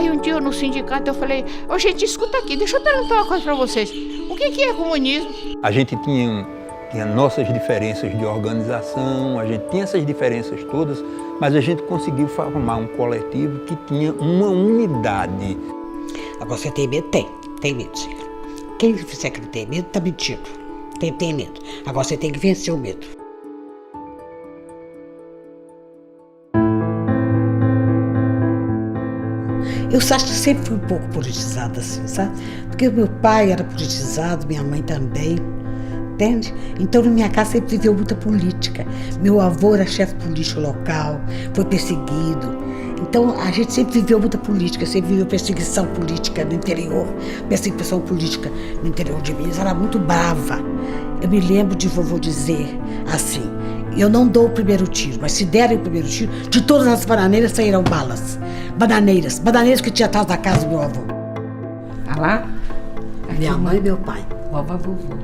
Aí um dia no sindicato eu falei, ô gente, escuta aqui, deixa eu perguntar uma coisa para vocês. O que é comunismo? A gente tinha nossas diferenças de organização, a gente tinha essas diferenças todas, mas a gente conseguiu formar um coletivo que tinha uma unidade. Agora você tem medo? Tem medo, sim. Quem disser que não tem medo, tá mentindo. Tem medo. Agora você tem que vencer o medo. Eu acho que sempre fui um pouco politizada, assim, sabe? Porque meu pai era politizado, minha mãe também, entende? Então, na minha casa sempre viveu muita política. Meu avô era chefe político local, foi perseguido. Então, a gente sempre viveu muita política, sempre viveu perseguição política no interior, perseguição política no interior de Minas. Era muito brava. Eu me lembro de vovô dizer assim, eu não dou o primeiro tiro, mas se derem o primeiro tiro, de todas as bananeiras sairão balas. Bananeiras que tinha atrás da casa do meu avô. Ah lá? Minha mãe e meu pai. Vovó, vovô.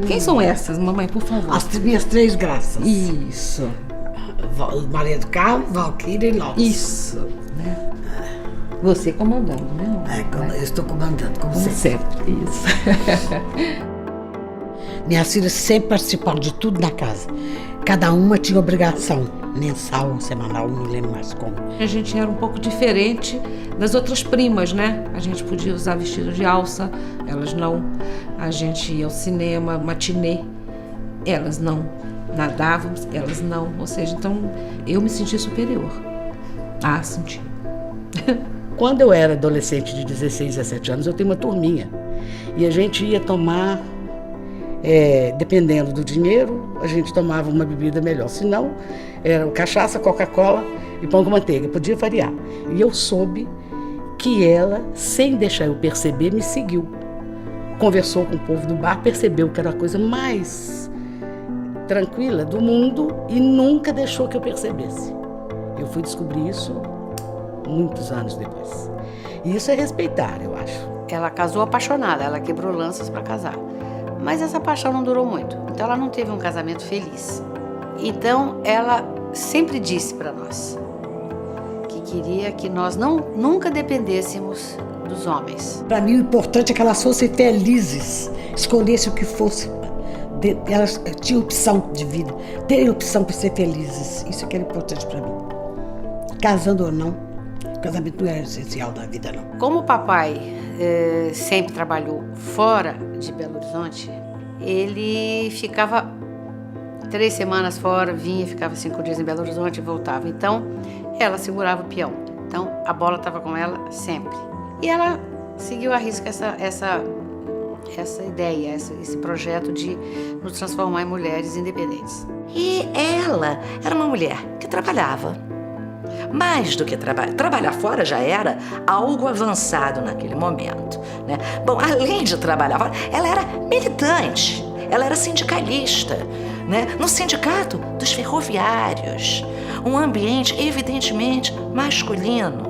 Quem são essas, mamãe, por favor? As minhas 3 graças. Isso. Maria do Carmo, Valquíria e Lopes. Isso, né? Você comandando, né? Eu estou comandando, como Como sempre. sempre, isso. Minhas filhas sempre participaram de tudo na casa. Cada uma tinha obrigação, mensal ou semanal, não lembro mais como. A gente era um pouco diferente das outras primas, né? A gente podia usar vestido de alça, elas não. A gente ia ao cinema, matinê, elas não. Nadávamos, elas não. Ou seja, então eu me senti superior. Ah, senti. Quando eu era adolescente de 16, 17 anos, eu tenho uma turminha. E a gente ia tomar, dependendo do dinheiro, a gente tomava uma bebida melhor. Se não, era cachaça, Coca-Cola e pão com manteiga. Podia variar. E eu soube que ela, sem deixar eu perceber, me seguiu. Conversou com o povo do bar, percebeu que era a coisa mais tranquila do mundo e nunca deixou que eu percebesse. Eu fui descobrir isso muitos anos depois. E isso é respeitar, eu acho. Ela casou apaixonada, ela quebrou lanças para casar. Mas essa paixão não durou muito, então ela não teve um casamento feliz. Então ela sempre disse para nós que queria que nós nunca dependêssemos dos homens. Para mim o importante é que elas fossem felizes, escolhessem o que fosse. Elas tinham opção de vida, terem opção para ser felizes. Isso que era importante para mim. Casando ou não, o casamento não era essencial da vida, não. Como o papai sempre trabalhou fora de Belo Horizonte, ele ficava 3 semanas fora, vinha, ficava 5 dias em Belo Horizonte e voltava. Então, ela segurava o peão. Então, a bola estava com ela sempre. E ela seguiu à risca essa ideia, esse projeto de nos transformar em mulheres independentes. E ela era uma mulher que trabalhava. Mais do que trabalhar fora já era algo avançado naquele momento, né? Bom, além de trabalhar fora, ela era militante, ela era sindicalista, né? No sindicato dos ferroviários, um ambiente evidentemente masculino.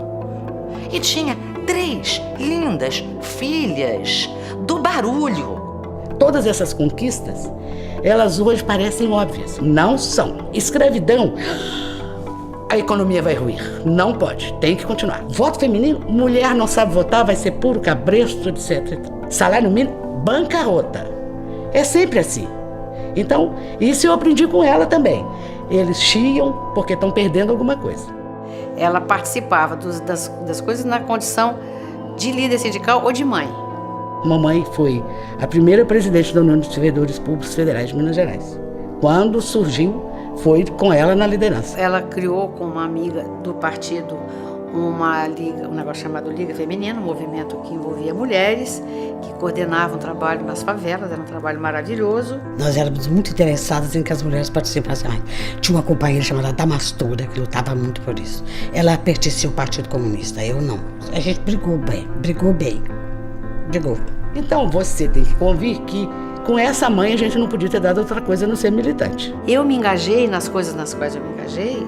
E tinha 3 lindas filhas do barulho. Todas essas conquistas, elas hoje parecem óbvias. Não são. Escravidão, a economia vai ruir. Não pode, tem que continuar. Voto feminino, mulher não sabe votar, vai ser puro cabresto, etc. Salário mínimo, bancarrota. É sempre assim. Então, isso eu aprendi com ela também. Eles chiam porque estão perdendo alguma coisa. Ela participava das coisas na condição de líder sindical ou de mãe. Mamãe foi a primeira presidente da União de Servidores Públicos Federais de Minas Gerais. Quando surgiu, foi com ela na liderança. Ela criou com uma amiga do partido uma liga, um negócio chamado Liga Feminina, um movimento que envolvia mulheres, que coordenavam o trabalho nas favelas, era um trabalho maravilhoso. Nós éramos muito interessadas em que as mulheres participassem mais. Tinha uma companheira chamada Damastora, que lutava muito por isso. Ela pertencia ao Partido Comunista, eu não. A gente brigou bem. Então você tem que convir que com essa mãe a gente não podia ter dado outra coisa a não ser militante. Eu me engajei nas coisas nas quais eu me engajei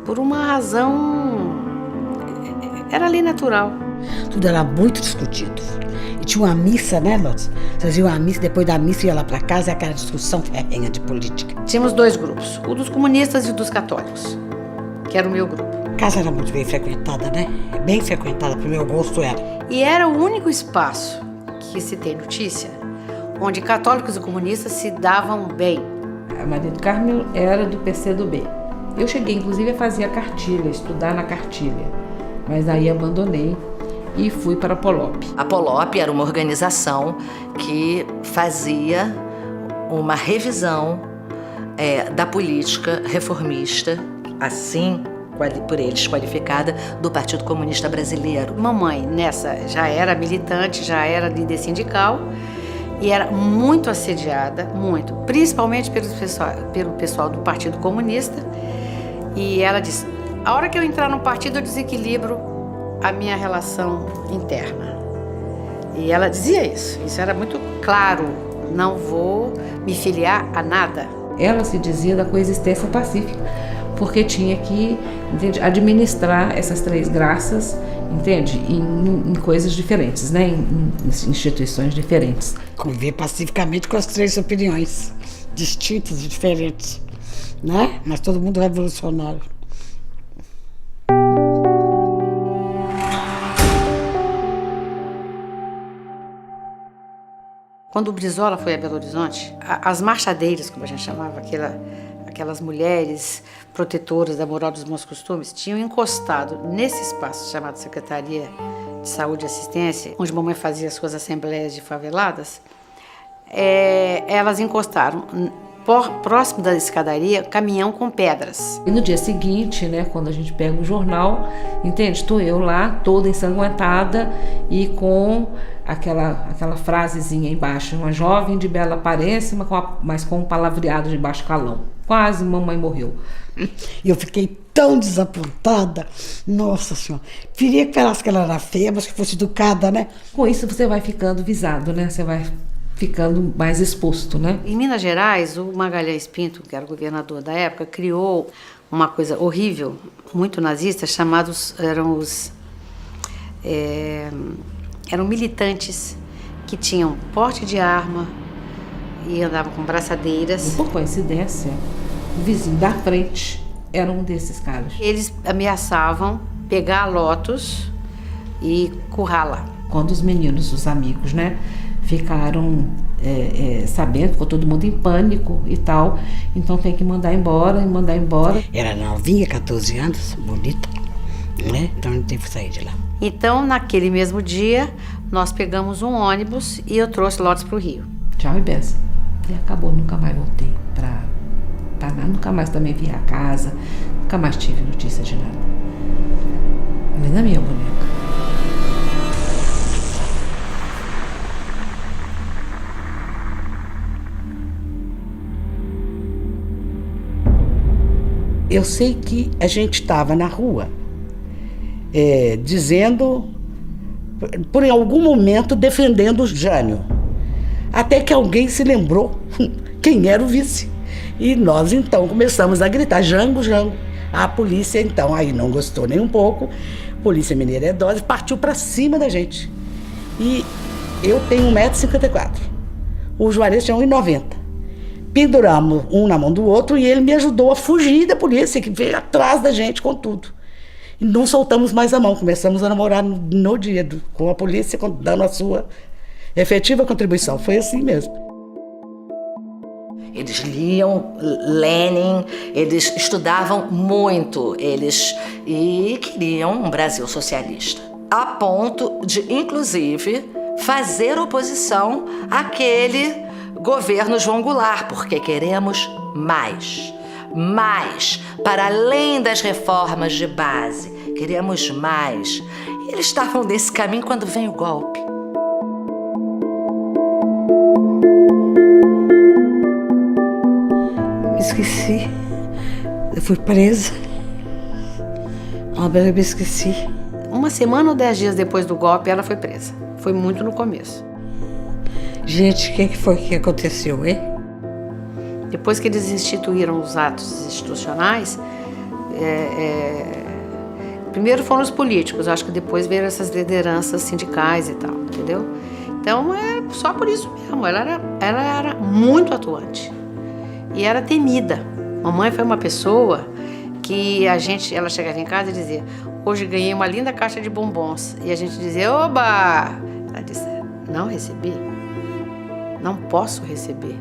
por uma razão. Era lei natural. Tudo era muito discutido. E tinha uma missa, né, Lotes? Vocês iam à missa, depois da missa ia lá para casa, aquela discussão ferrenha de política. Tínhamos 2 grupos, o dos comunistas e o dos católicos, que era o meu grupo. casa era muito bem frequentada, né? Bem frequentada, pro meu gosto era. E era o único espaço que se tem notícia onde católicos e comunistas se davam bem. A Maria do Carmo era do PCdoB. Eu cheguei, inclusive, a fazer a cartilha, estudar na cartilha. Mas aí abandonei e fui para a Polop. A Polop era uma organização que fazia uma revisão da política reformista, assim por eles qualificada, do Partido Comunista Brasileiro. Mamãe, nessa, já era militante, já era líder sindical e era muito assediada, muito, principalmente pelo pessoal do Partido Comunista. E ela disse, a hora que eu entrar no partido eu desequilibro a minha relação interna. E ela dizia isso era muito claro, não vou me filiar a nada. Ela se dizia da coexistência pacífica, porque tinha que, entende, administrar essas três graças, entende, em coisas diferentes, né, em instituições diferentes. Conviver pacificamente com as três opiniões, distintas e diferentes, né? Mas todo mundo revolucionário. Quando o Brizola foi a Belo Horizonte, as marchadeiras, como a gente chamava, aquelas mulheres protetoras da moral dos bons costumes, tinham encostado nesse espaço chamado Secretaria de Saúde e Assistência, onde a mamãe fazia suas assembleias de faveladas. Elas encostaram próximo da escadaria, caminhão com pedras. E no dia seguinte, né, quando a gente pega o jornal, entende? Estou eu lá, toda ensanguentada e com aquela frasezinha embaixo, uma jovem de bela aparência, mas com um palavreado de baixo calão. Quase mamãe morreu. E eu fiquei tão desapontada, nossa senhora. Queria que falasse que ela era feia, mas que fosse educada, né? Com isso você vai ficando visado, né? Você vai ficando mais exposto, né? Em Minas Gerais, o Magalhães Pinto, que era o governador da época, criou uma coisa horrível, muito nazista, eram militantes que tinham porte de arma e andavam com braçadeiras. E por coincidência, o vizinho da frente era um desses caras. Eles ameaçavam pegar a Lotus e currá-la. Quando os meninos, os amigos, né, ficaram sabendo, ficou todo mundo em pânico e tal, então tem que mandar embora. Era novinha, 14 anos, bonita, né? Então não teve que sair de lá. Então, naquele mesmo dia, nós pegamos um ônibus e eu trouxe Lotus para o Rio. Tchau e benção. E acabou, nunca mais voltei para Paraná, nunca mais também vi a casa, nunca mais tive notícia de nada. Nem da minha boneca. Eu sei que a gente estava na rua dizendo, por algum momento, defendendo o Jânio. Até que alguém se lembrou quem era o vice. E nós, então, começamos a gritar, Jango, Jango. A polícia, então, aí não gostou nem um pouco. Polícia Mineira é dose, partiu para cima da gente. E eu tenho 1,54 m. O Juarez tinha 1,90 m. Penduramos um na mão do outro e ele me ajudou a fugir da polícia, que veio atrás da gente com tudo. E não soltamos mais a mão, começamos a namorar no dia, com a polícia, dando a sua efetiva contribuição. Foi assim mesmo. Eles liam Lenin, eles estudavam muito, e queriam um Brasil socialista. A ponto de, inclusive, fazer oposição àquele governo João Goulart, porque queremos mais. Mais, para além das reformas de base. Queremos mais. E eles estavam nesse caminho quando vem o golpe. Me esqueci. Eu fui presa. Eu me esqueci. Uma semana ou 10 dias depois do golpe, ela foi presa. Foi muito no começo. Gente, o que foi que aconteceu, hein? Depois que eles instituíram os atos institucionais, primeiro foram os políticos, acho que depois veio essas lideranças sindicais e tal, entendeu? Então, só por isso mesmo, ela era muito atuante e era temida. Mamãe foi uma pessoa que ela chegava em casa e dizia: hoje ganhei uma linda caixa de bombons. E a gente dizia: oba! Ela disse: não recebi, não posso receber.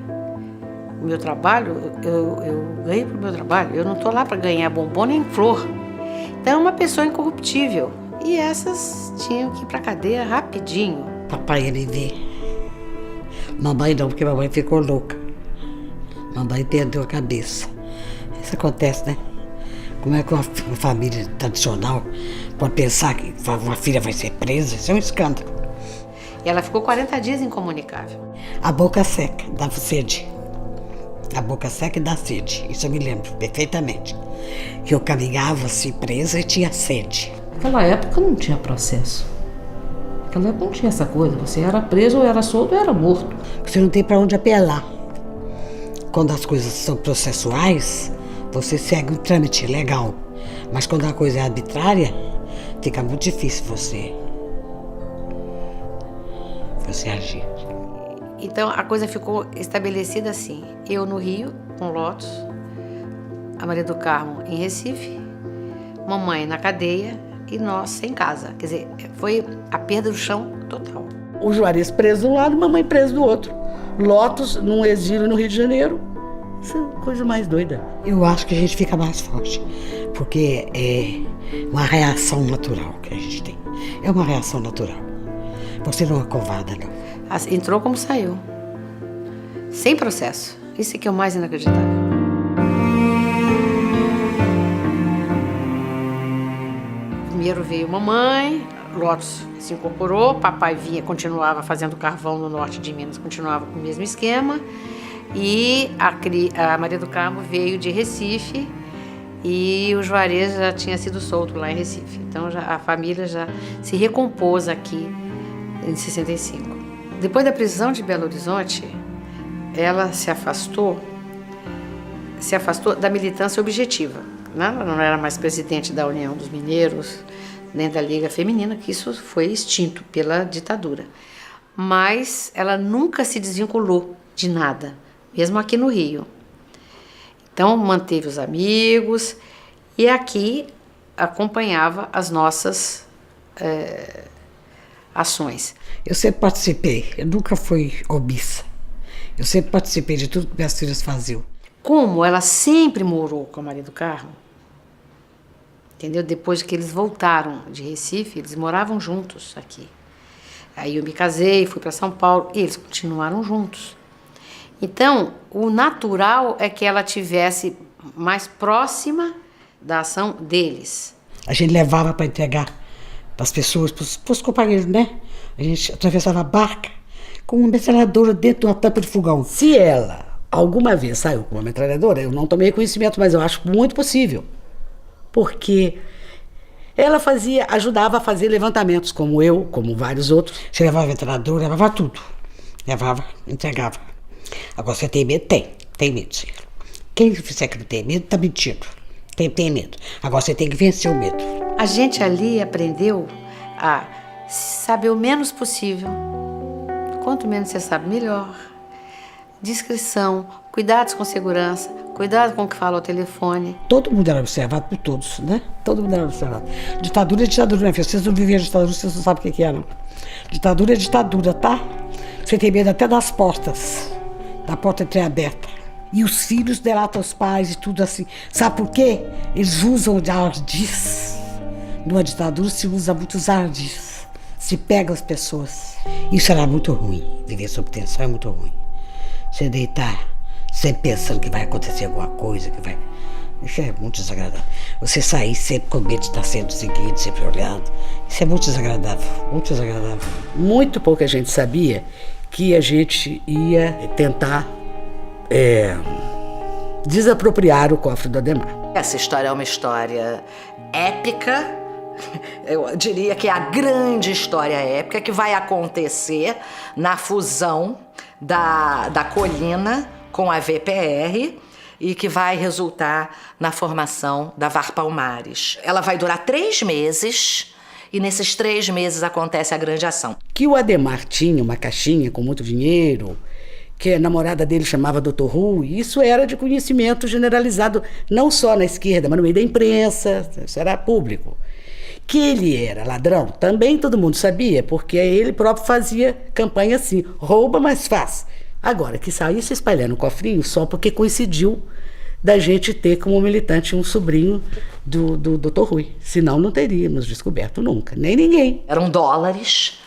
O meu trabalho, eu ganho para o meu trabalho, eu não estou lá para ganhar bombom nem flor. Então é uma pessoa incorruptível. E essas tinham que ir para a cadeia rapidinho. Papai ia me ver. Mamãe não, porque mamãe ficou louca. Mamãe perdeu a cabeça. Isso acontece, né? Como é que uma família tradicional pode pensar que uma filha vai ser presa? Isso é um escândalo. E ela ficou 40 dias incomunicável. A boca seca, dá sede. A boca seca e dá sede. Isso eu me lembro perfeitamente. Que eu caminhava assim presa e tinha sede. Naquela época não tinha processo. Naquela época não tinha essa coisa. Você era preso, ou era solto, ou era morto. Você não tem para onde apelar. Quando as coisas são processuais, você segue o trâmite legal. Mas quando a coisa é arbitrária, fica muito difícil você agir. Então a coisa ficou estabelecida assim: eu no Rio, com Lotus, a Maria do Carmo em Recife, mamãe na cadeia e nós em casa. Quer dizer, foi a perda do chão total. O Juarez preso de um lado, mamãe preso do outro. Lotus num exílio no Rio de Janeiro. Isso é a coisa mais doida. Eu acho que a gente fica mais forte, porque é uma reação natural que a gente tem. É uma reação natural. Você não é covarda, não. Entrou como saiu. Sem processo. Isso é que é o mais inacreditável. Primeiro veio mamãe, Lotus se incorporou, papai continuava fazendo carvão no norte de Minas, continuava com o mesmo esquema. E a Maria do Carmo veio de Recife e o Juarez já tinha sido solto lá em Recife. Então a família já se recompôs aqui em 65. Depois da prisão de Belo Horizonte, ela se afastou da militância objetiva. Ela não era mais presidente da União dos Mineiros, nem da Liga Feminina, que isso foi extinto pela ditadura. Mas ela nunca se desvinculou de nada, mesmo aqui no Rio. Então manteve os amigos e aqui acompanhava as nossas ações. Eu sempre participei, eu nunca fui omissa. Eu sempre participei de tudo que minhas filhas faziam. Como ela sempre morou com a Maria do Carmo, entendeu? Depois que eles voltaram de Recife, eles moravam juntos aqui. Aí eu me casei, fui para São Paulo e eles continuaram juntos. Então, o natural é que ela tivesse mais próxima da ação deles. A gente levava para entregar para as pessoas, para os companheiros, né? A gente atravessava a barca com uma metralhadora dentro de uma tampa de fogão. Se ela alguma vez saiu com uma metralhadora, eu não tomei conhecimento, mas eu acho muito possível. Porque ela ajudava a fazer levantamentos, como eu, como vários outros. Você levava a metralhadora, levava tudo. Levava, entregava. Agora, você tem medo? Tem medo, sim. Quem disser que não tem medo, tá mentindo. Tem medo. Agora, você tem que vencer o medo. A gente ali aprendeu a saber o menos possível. Quanto menos você sabe, melhor. Discrição, cuidados com segurança, cuidado com o que fala ao telefone. Todo mundo era observado por todos, né? Todo mundo era observado. Ditadura é ditadura, né, filho? Vocês não viviam ditadura, vocês não sabem o que é, não. Ditadura é ditadura, tá? Você tem medo até das portas. Da porta entreaberta. E os filhos delatam os pais e tudo assim. Sabe por quê? Eles usam de ardis. Numa ditadura se usa muitos ardis. Se pega as pessoas. Isso era muito ruim. Viver sob tensão é muito ruim. Você deitar sempre pensando que vai acontecer alguma coisa, que vai... Isso é muito desagradável. Você sair sempre com medo de estar sendo seguido, sempre olhado. Isso é muito desagradável, muito desagradável. Muito pouca gente sabia que a gente ia tentar desapropriar o cofre do Adhemar. Essa história é uma história épica, eu diria que é a grande história épica que vai acontecer na fusão da Colina com a VPR e que vai resultar na formação da VAR Palmares. Ela vai durar 3 meses e nesses 3 meses acontece a grande ação. Que o Adhemar tinha uma caixinha com muito dinheiro que a namorada dele chamava Dr. Hu, e isso era de conhecimento generalizado, não só na esquerda, mas no meio da imprensa, isso era público. Que ele era ladrão, também todo mundo sabia, porque ele próprio fazia campanha assim, rouba, mas faz. Agora, que saiu se espalhando no cofrinho só porque coincidiu da gente ter como militante um sobrinho do Dr. Rui. Senão não teríamos descoberto nunca, nem ninguém. Eram dólares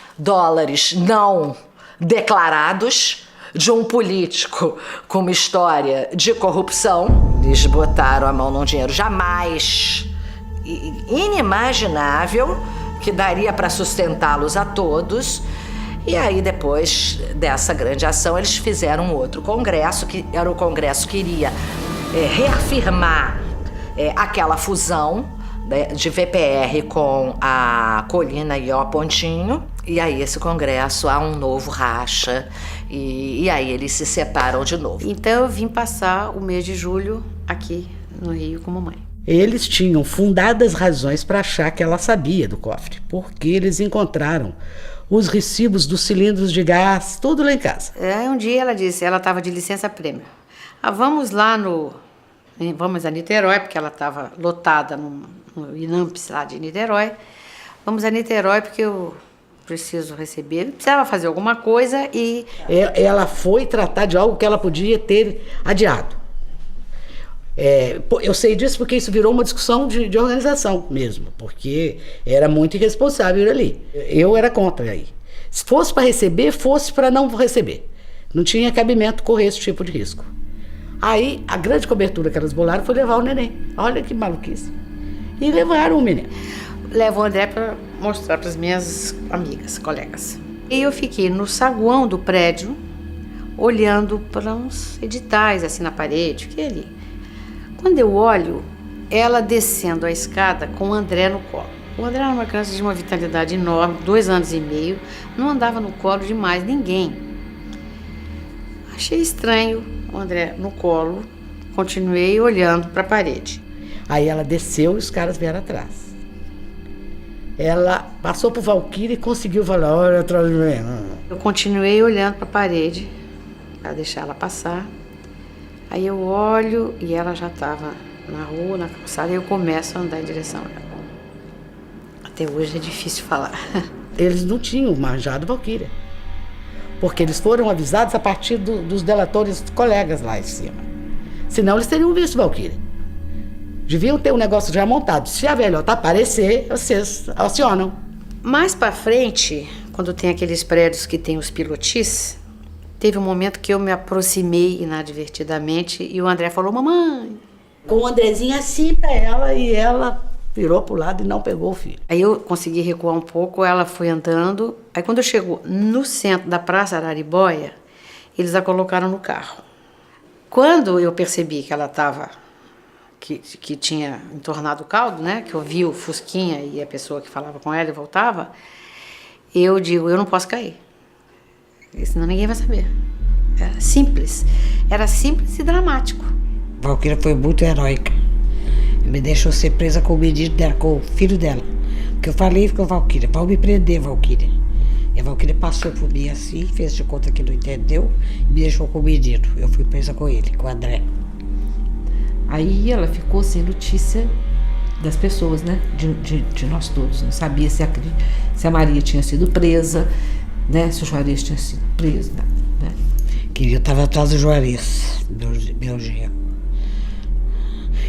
não declarados de um político com uma história de corrupção. Eles botaram a mão num dinheiro jamais inimaginável, que daria para sustentá-los a todos. E aí, depois dessa grande ação, eles fizeram um outro congresso, que era o congresso que iria reafirmar aquela fusão, né, de VPR com a Colina e o Pontinho. E aí, esse congresso, há um novo racha, e aí eles se separam de novo. Então eu vim passar o mês de julho aqui no Rio com a mamãe. Eles tinham fundadas razões para achar que ela sabia do cofre, porque eles encontraram os recibos dos cilindros de gás, tudo lá em casa. Um dia ela disse, ela estava de licença-prêmio. Vamos a Niterói, porque ela estava lotada no Inamps lá de Niterói. Vamos a Niterói porque eu preciso receber. Precisava fazer alguma coisa e... Ela foi tratar de algo que ela podia ter adiado. Eu sei disso porque isso virou uma discussão de organização mesmo, porque era muito irresponsável ali. Eu era contra aí. Se fosse para receber, fosse para não receber. Não tinha cabimento correr esse tipo de risco. Aí, a grande cobertura que elas bolaram foi levar o neném. Olha que maluquice. E levaram o menino. Levo o André para mostrar para as minhas amigas, colegas. E eu fiquei no saguão do prédio, olhando para uns editais assim na parede, fiquei ali. Quando eu olho, ela descendo a escada com o André no colo. O André era uma criança de uma vitalidade enorme, 2 anos e meio, não andava no colo de mais ninguém. Achei estranho o André no colo, continuei olhando para a parede. Aí ela desceu e os caras vieram atrás. Ela passou por Valquíria e conseguiu falar, olha atrás de mim. Eu continuei olhando para a parede, para deixar ela passar. Aí eu olho e ela já estava na rua, na calçada, e eu começo a andar em direção a ela. Até hoje é difícil falar. Eles não tinham manjado Valquíria, porque eles foram avisados a partir dos delatores colegas lá em cima. Senão eles teriam visto Valquíria. Deviam ter um negócio já montado. Se a velhota aparecer, vocês acionam. Mais para frente, quando tem aqueles prédios que tem os pilotis, teve um momento que eu me aproximei inadvertidamente e o André falou, mamãe. Com o Andrezinho assim pra ela e ela virou pro lado e não pegou o filho. Aí eu consegui recuar um pouco, ela foi andando. Aí quando eu chego no centro da Praça Araribóia, eles a colocaram no carro. Quando eu percebi que ela estava, que tinha entornado o caldo, né? Que eu vi o Fusquinha e a pessoa que falava com ela e voltava, eu digo, eu não posso cair. Senão ninguém vai saber. Era simples e dramático. Valquíria foi muito heróica. Me deixou ser presa com o menino dela, com o filho dela. Porque eu falei com a Valquíria, vão me prender, Valquíria. E a Valquíria passou por mim assim, fez de conta que não entendeu, e me deixou com o menino. Eu fui presa com ele, com o André. Aí ela ficou sem notícia das pessoas, né? De nós todos. Não sabia se a Maria tinha sido presa, né? Se o Juarez tinha sido preso, né? Que eu estava atrás do Juarez, meu genro.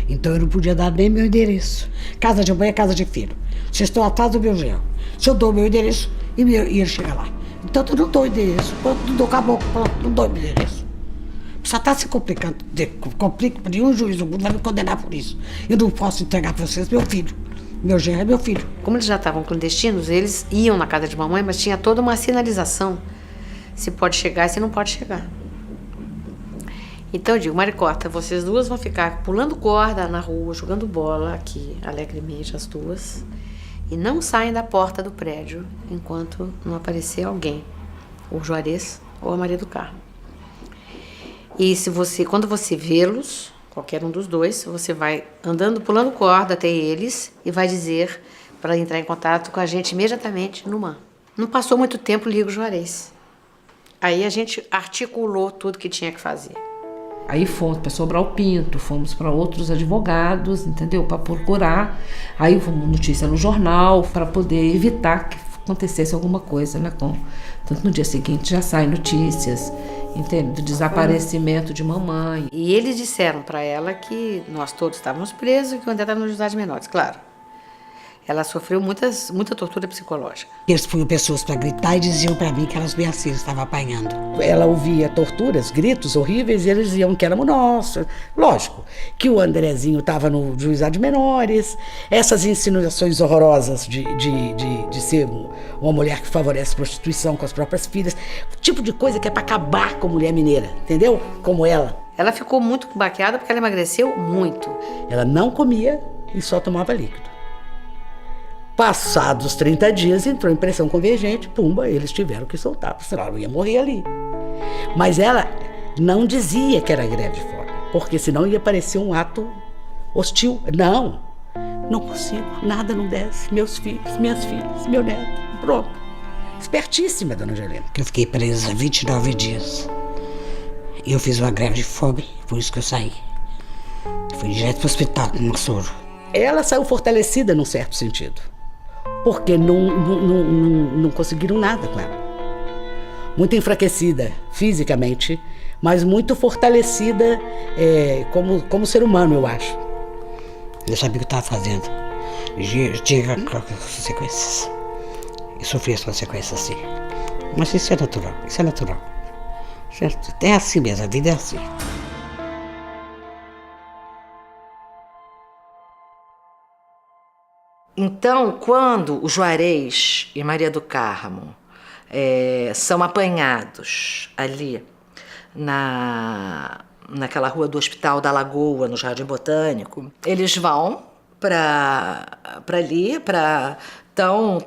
Então eu não podia dar nem meu endereço. Casa de mãe é casa de filho. Vocês estão atrás do meu genro. Se eu dou meu endereço e ele chega lá. Então eu não dou endereço. Eu não dou caboclo, não dou meu endereço. Só está se complicando. Complica, nenhum juiz do mundo vai me condenar por isso. Eu não posso entregar para vocês meu filho. Meu genro é meu filho. Como eles já estavam clandestinos, eles iam na casa de mamãe, mas tinha toda uma sinalização. Se pode chegar e se não pode chegar. Então eu digo, Maricota, vocês duas vão ficar pulando corda na rua, jogando bola aqui, alegremente as duas, e não saem da porta do prédio enquanto não aparecer alguém, o Juarez ou a Maria do Carmo. E quando você vê-los, qualquer um dos dois, você vai andando, pulando corda até eles e vai dizer para entrar em contato com a gente imediatamente no MAN. Não passou muito tempo, liga o Juarez. Aí a gente articulou tudo que tinha que fazer. Aí fomos para Sobral Pinto, fomos para outros advogados, entendeu? Para procurar. Aí fomos notícia no jornal para poder evitar que acontecesse alguma coisa, né? Tanto no dia seguinte já saem notícias, entende? Do desaparecimento de mamãe. E eles disseram para ela que nós todos estávamos presos e que o André estava no juizado de menores, claro. Ela sofreu muita tortura psicológica. Eles punham pessoas para gritar e diziam para mim que elas minhas filhas estavam apanhando. Ela ouvia torturas, gritos horríveis, e eles diziam que éramos nós. Lógico, que o Andrezinho estava no juizado de menores, essas insinuações horrorosas de ser uma mulher que favorece prostituição com as próprias filhas, o tipo de coisa que é para acabar com a mulher mineira, entendeu? Como ela. Ela ficou muito baqueada porque ela emagreceu muito. Ela não comia e só tomava líquido. Passados 30 dias, entrou em pressão convergente, pumba, eles tiveram que soltar, senão ela ia morrer ali. Mas ela não dizia que era greve de fome, porque senão ia parecer um ato hostil. Não consigo, nada não desce, meus filhos, minhas filhas, meu neto, pronto. Espertíssima, dona Angelina. Eu fiquei presa 29 dias. E eu fiz uma greve de fome, por isso que eu saí. Fui direto para o hospital, no soro. Ela saiu fortalecida num certo sentido, porque não conseguiram nada com ela. Muito enfraquecida fisicamente, mas muito fortalecida como ser humano, eu acho. Eu sabia o que eu estava fazendo. Eu tinha consequências. E sofri as consequências, sim. Mas isso é natural, Certo? É assim mesmo, a vida é assim. Então, quando o Juarez e Maria do Carmo são apanhados ali naquela rua do Hospital da Lagoa, no Jardim Botânico, eles vão para ali, estão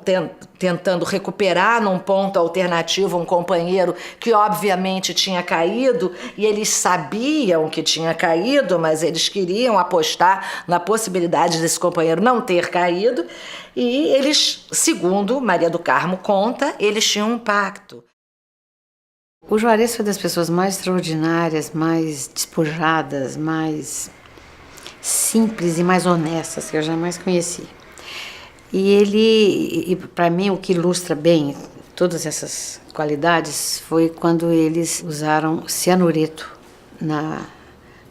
tentando recuperar num ponto alternativo um companheiro que obviamente tinha caído, e eles sabiam que tinha caído, mas eles queriam apostar na possibilidade desse companheiro não ter caído, e eles, segundo Maria do Carmo conta, eles tinham um pacto. O Juarez foi das pessoas mais extraordinárias, mais despojadas, mais simples e mais honestas que eu jamais conheci. E para mim, o que ilustra bem todas essas qualidades foi quando eles usaram cianureto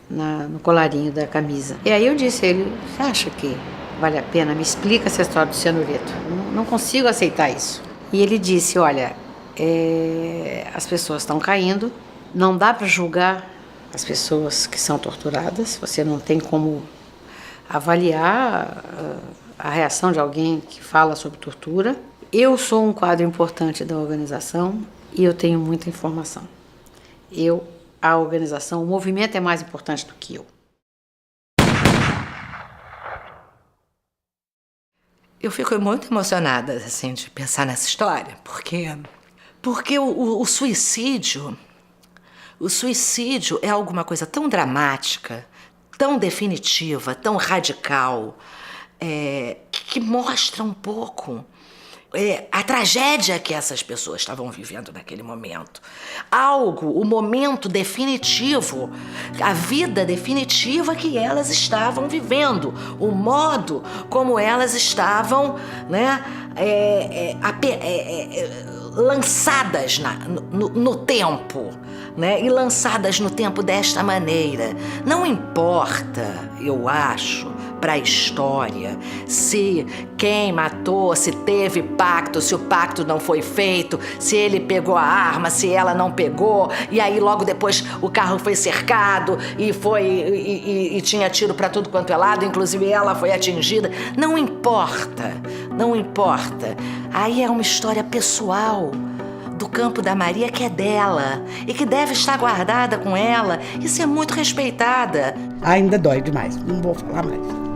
no colarinho da camisa. E aí eu disse a ele, você acha que vale a pena? Me explica essa história do cianureto. Não consigo aceitar isso. E ele disse, olha, as pessoas estão caindo, não dá para julgar as pessoas que são torturadas, você não tem como avaliar a reação de alguém que fala sobre tortura. Eu sou um quadro importante da organização e eu tenho muita informação. A organização, o movimento é mais importante do que eu. Eu fico muito emocionada, assim, de pensar nessa história, porque o suicídio é alguma coisa tão dramática, tão definitiva, tão radical, que mostra um pouco a tragédia que essas pessoas estavam vivendo naquele momento. O momento definitivo, a vida definitiva que elas estavam vivendo, o modo como elas estavam, né, lançadas no tempo, né, e lançadas no tempo desta maneira. Não importa, eu acho, para a história, se quem matou, se teve pacto, se o pacto não foi feito, se ele pegou a arma, se ela não pegou, e aí logo depois o carro foi cercado e tinha tiro para tudo quanto é lado, inclusive ela foi atingida. Não importa. Aí é uma história pessoal do Campo da Maria que é dela e que deve estar guardada com ela e ser muito respeitada. Ainda dói demais, não vou falar mais.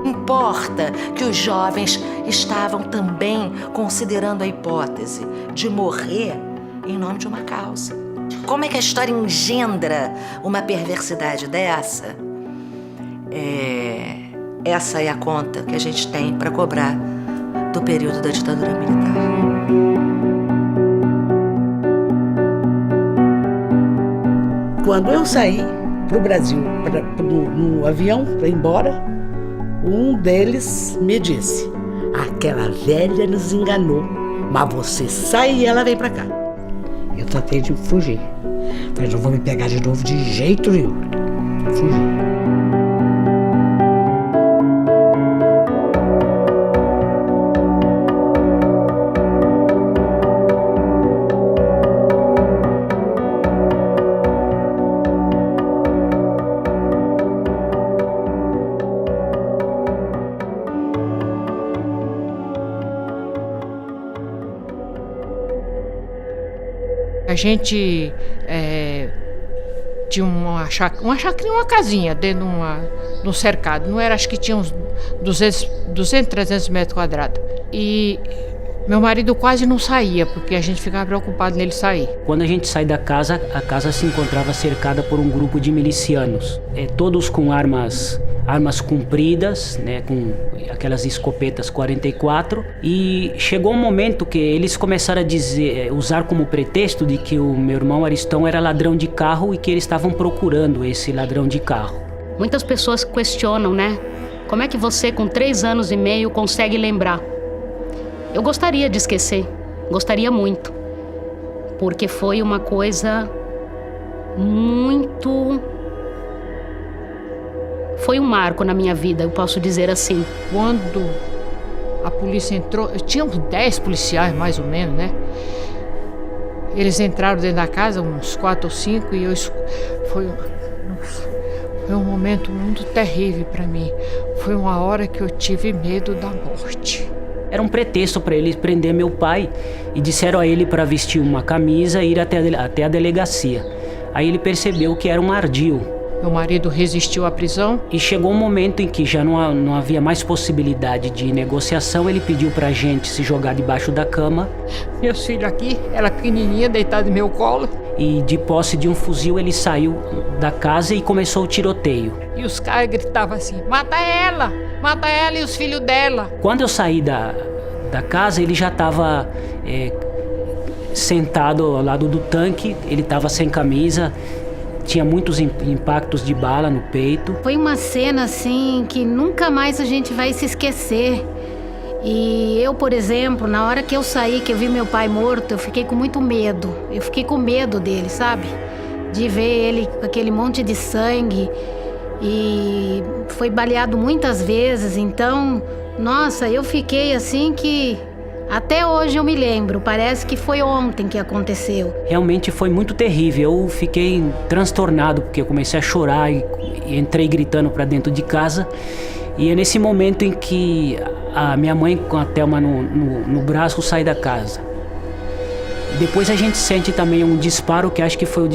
Importa que os jovens estavam também considerando a hipótese de morrer em nome de uma causa. Como é que a história engendra uma perversidade dessa? Essa é a conta que a gente tem para cobrar do período da ditadura militar. Quando eu saí para o Brasil, no avião, para ir embora, um deles me disse: aquela velha nos enganou, mas você sai e ela vem para cá. Eu tratei de fugir. Falei, não vou me pegar de novo de jeito nenhum. Fugi. A gente tinha uma chacrinha, uma casinha dentro de um cercado. Não era, acho que tinha uns 200, 300 metros quadrados. E meu marido quase não saía, porque a gente ficava preocupado nele sair. Quando a gente sai da casa, a casa se encontrava cercada por um grupo de milicianos, todos com armas compridas, né, com aquelas escopetas 44, e chegou um momento que eles começaram a usar como pretexto de que o meu irmão Aristão era ladrão de carro e que eles estavam procurando esse ladrão de carro. Muitas pessoas questionam, né? Como é que você, com 3 anos e meio, consegue lembrar? Eu gostaria de esquecer, gostaria muito, porque foi uma coisa muito... Foi um marco na minha vida, eu posso dizer assim. Quando a polícia entrou, tinha uns 10 policiais mais ou menos, né? Eles entraram dentro da casa, uns 4 ou 5, e foi um momento muito terrível para mim. Foi uma hora que eu tive medo da morte. Era um pretexto para eles prender meu pai e disseram a ele para vestir uma camisa e ir até a delegacia. Aí ele percebeu que era um ardil. Meu marido resistiu à prisão. E chegou um momento em que já não havia mais possibilidade de negociação. Ele pediu pra gente se jogar debaixo da cama. Meus filhos aqui, ela pequenininha, deitada no meu colo. E de posse de um fuzil, ele saiu da casa e começou o tiroteio. E os caras gritavam assim, mata ela e os filhos dela. Quando eu saí da casa, ele já estava sentado ao lado do tanque. Ele estava sem camisa. Tinha muitos impactos de bala no peito. Foi uma cena assim que nunca mais a gente vai se esquecer. E eu, por exemplo, na hora que eu saí, que eu vi meu pai morto, eu fiquei com muito medo. Eu fiquei com medo dele, sabe? De ver ele com aquele monte de sangue. E foi baleado muitas vezes, então, nossa, eu fiquei assim que... Até hoje eu me lembro, parece que foi ontem que aconteceu. Realmente foi muito terrível, eu fiquei transtornado porque eu comecei a chorar e entrei gritando para dentro de casa. E é nesse momento em que a minha mãe com a Thelma no braço sai da casa. Depois a gente sente também um disparo, que acho que foi o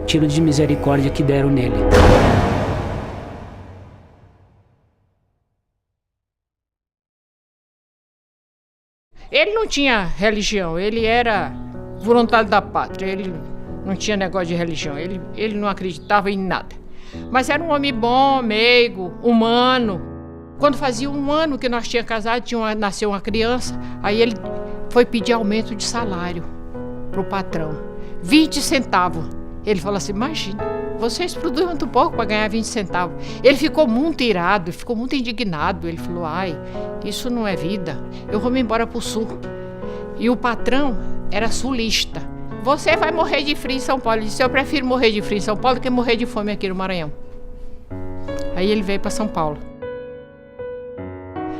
tiro de misericórdia que deram nele. Ele não tinha religião, ele era voluntário da pátria, ele não tinha negócio de religião, ele não acreditava em nada. Mas era um homem bom, meigo, humano. Quando fazia 1 ano que nós tínhamos casado, nasceu uma criança, aí ele foi pedir aumento de salário para o patrão, 20 centavos. Ele falou assim, imagina, vocês produzem muito pouco para ganhar 20 centavos. Ele ficou muito irado, ficou muito indignado. Ele falou, ai, isso não é vida, eu vou me embora para o sul. E o patrão era sulista. Você vai morrer de frio em São Paulo. Ele disse, eu prefiro morrer de frio em São Paulo do que morrer de fome aqui no Maranhão. Aí ele veio para São Paulo.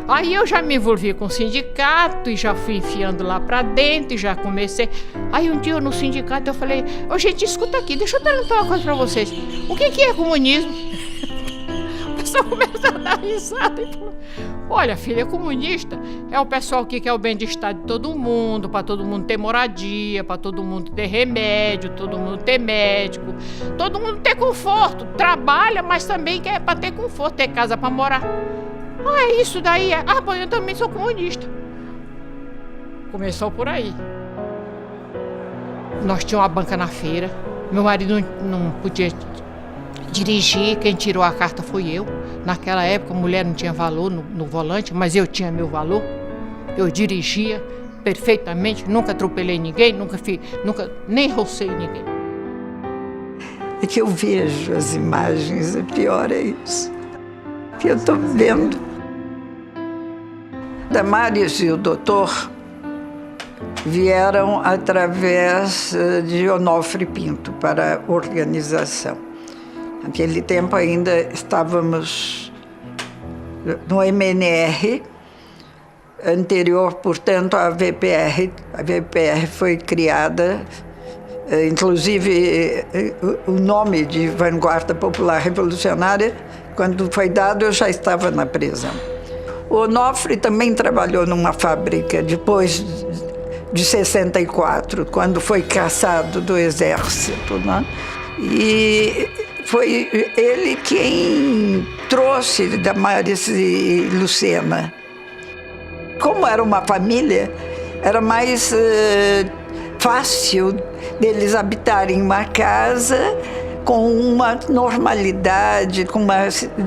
Aí eu já me envolvi com o sindicato e já fui enfiando lá pra dentro e já comecei. Aí um dia no sindicato eu falei, ô gente, escuta aqui, deixa eu perguntar uma coisa pra vocês. O que é comunismo? O pessoal começou a dar risada e falou, olha filha, comunista é o pessoal que quer o bem-estar de todo mundo, pra todo mundo ter moradia, pra todo mundo ter remédio, todo mundo ter médico, todo mundo ter conforto. Trabalha, mas também quer pra ter conforto, ter casa pra morar. Ah, é isso daí? Ah, bom, eu também sou comunista. Começou por aí. Nós tínhamos uma banca na feira. Meu marido não podia dirigir. Quem tirou a carta foi eu. Naquela época, a mulher não tinha valor no volante, mas eu tinha meu valor. Eu dirigia perfeitamente, nunca atropelei ninguém, nunca nem rocei ninguém. É que eu vejo as imagens, o pior é isso, que eu estou vendo. Damares e o doutor vieram através de Onofre Pinto para a organização. Naquele tempo ainda estávamos no MNR, anterior, portanto, à VPR. A VPR foi criada, inclusive o nome de Vanguarda Popular Revolucionária, quando foi dado, eu já estava na prisão. O Onofre também trabalhou numa fábrica depois de 64, quando foi cassado do exército, né? E foi ele quem trouxe Damares e Lucena. Como era uma família, era mais fácil deles habitarem uma casa com uma normalidade,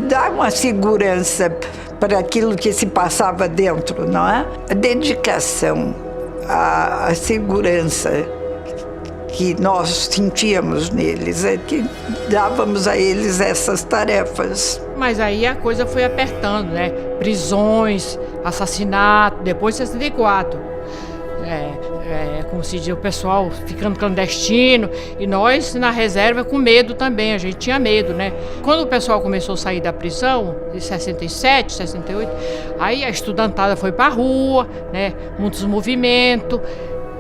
dar uma segurança para aquilo que se passava dentro, não é? A dedicação, a segurança que nós sentíamos neles, é que dávamos a eles essas tarefas. Mas aí a coisa foi apertando, né? Prisões, assassinato, depois de 64. Como se diz, o pessoal ficando clandestino e nós na reserva com medo também, a gente tinha medo, né? Quando o pessoal começou a sair da prisão, em 67, 68, aí a estudantada foi para a rua, né? Muitos movimentos,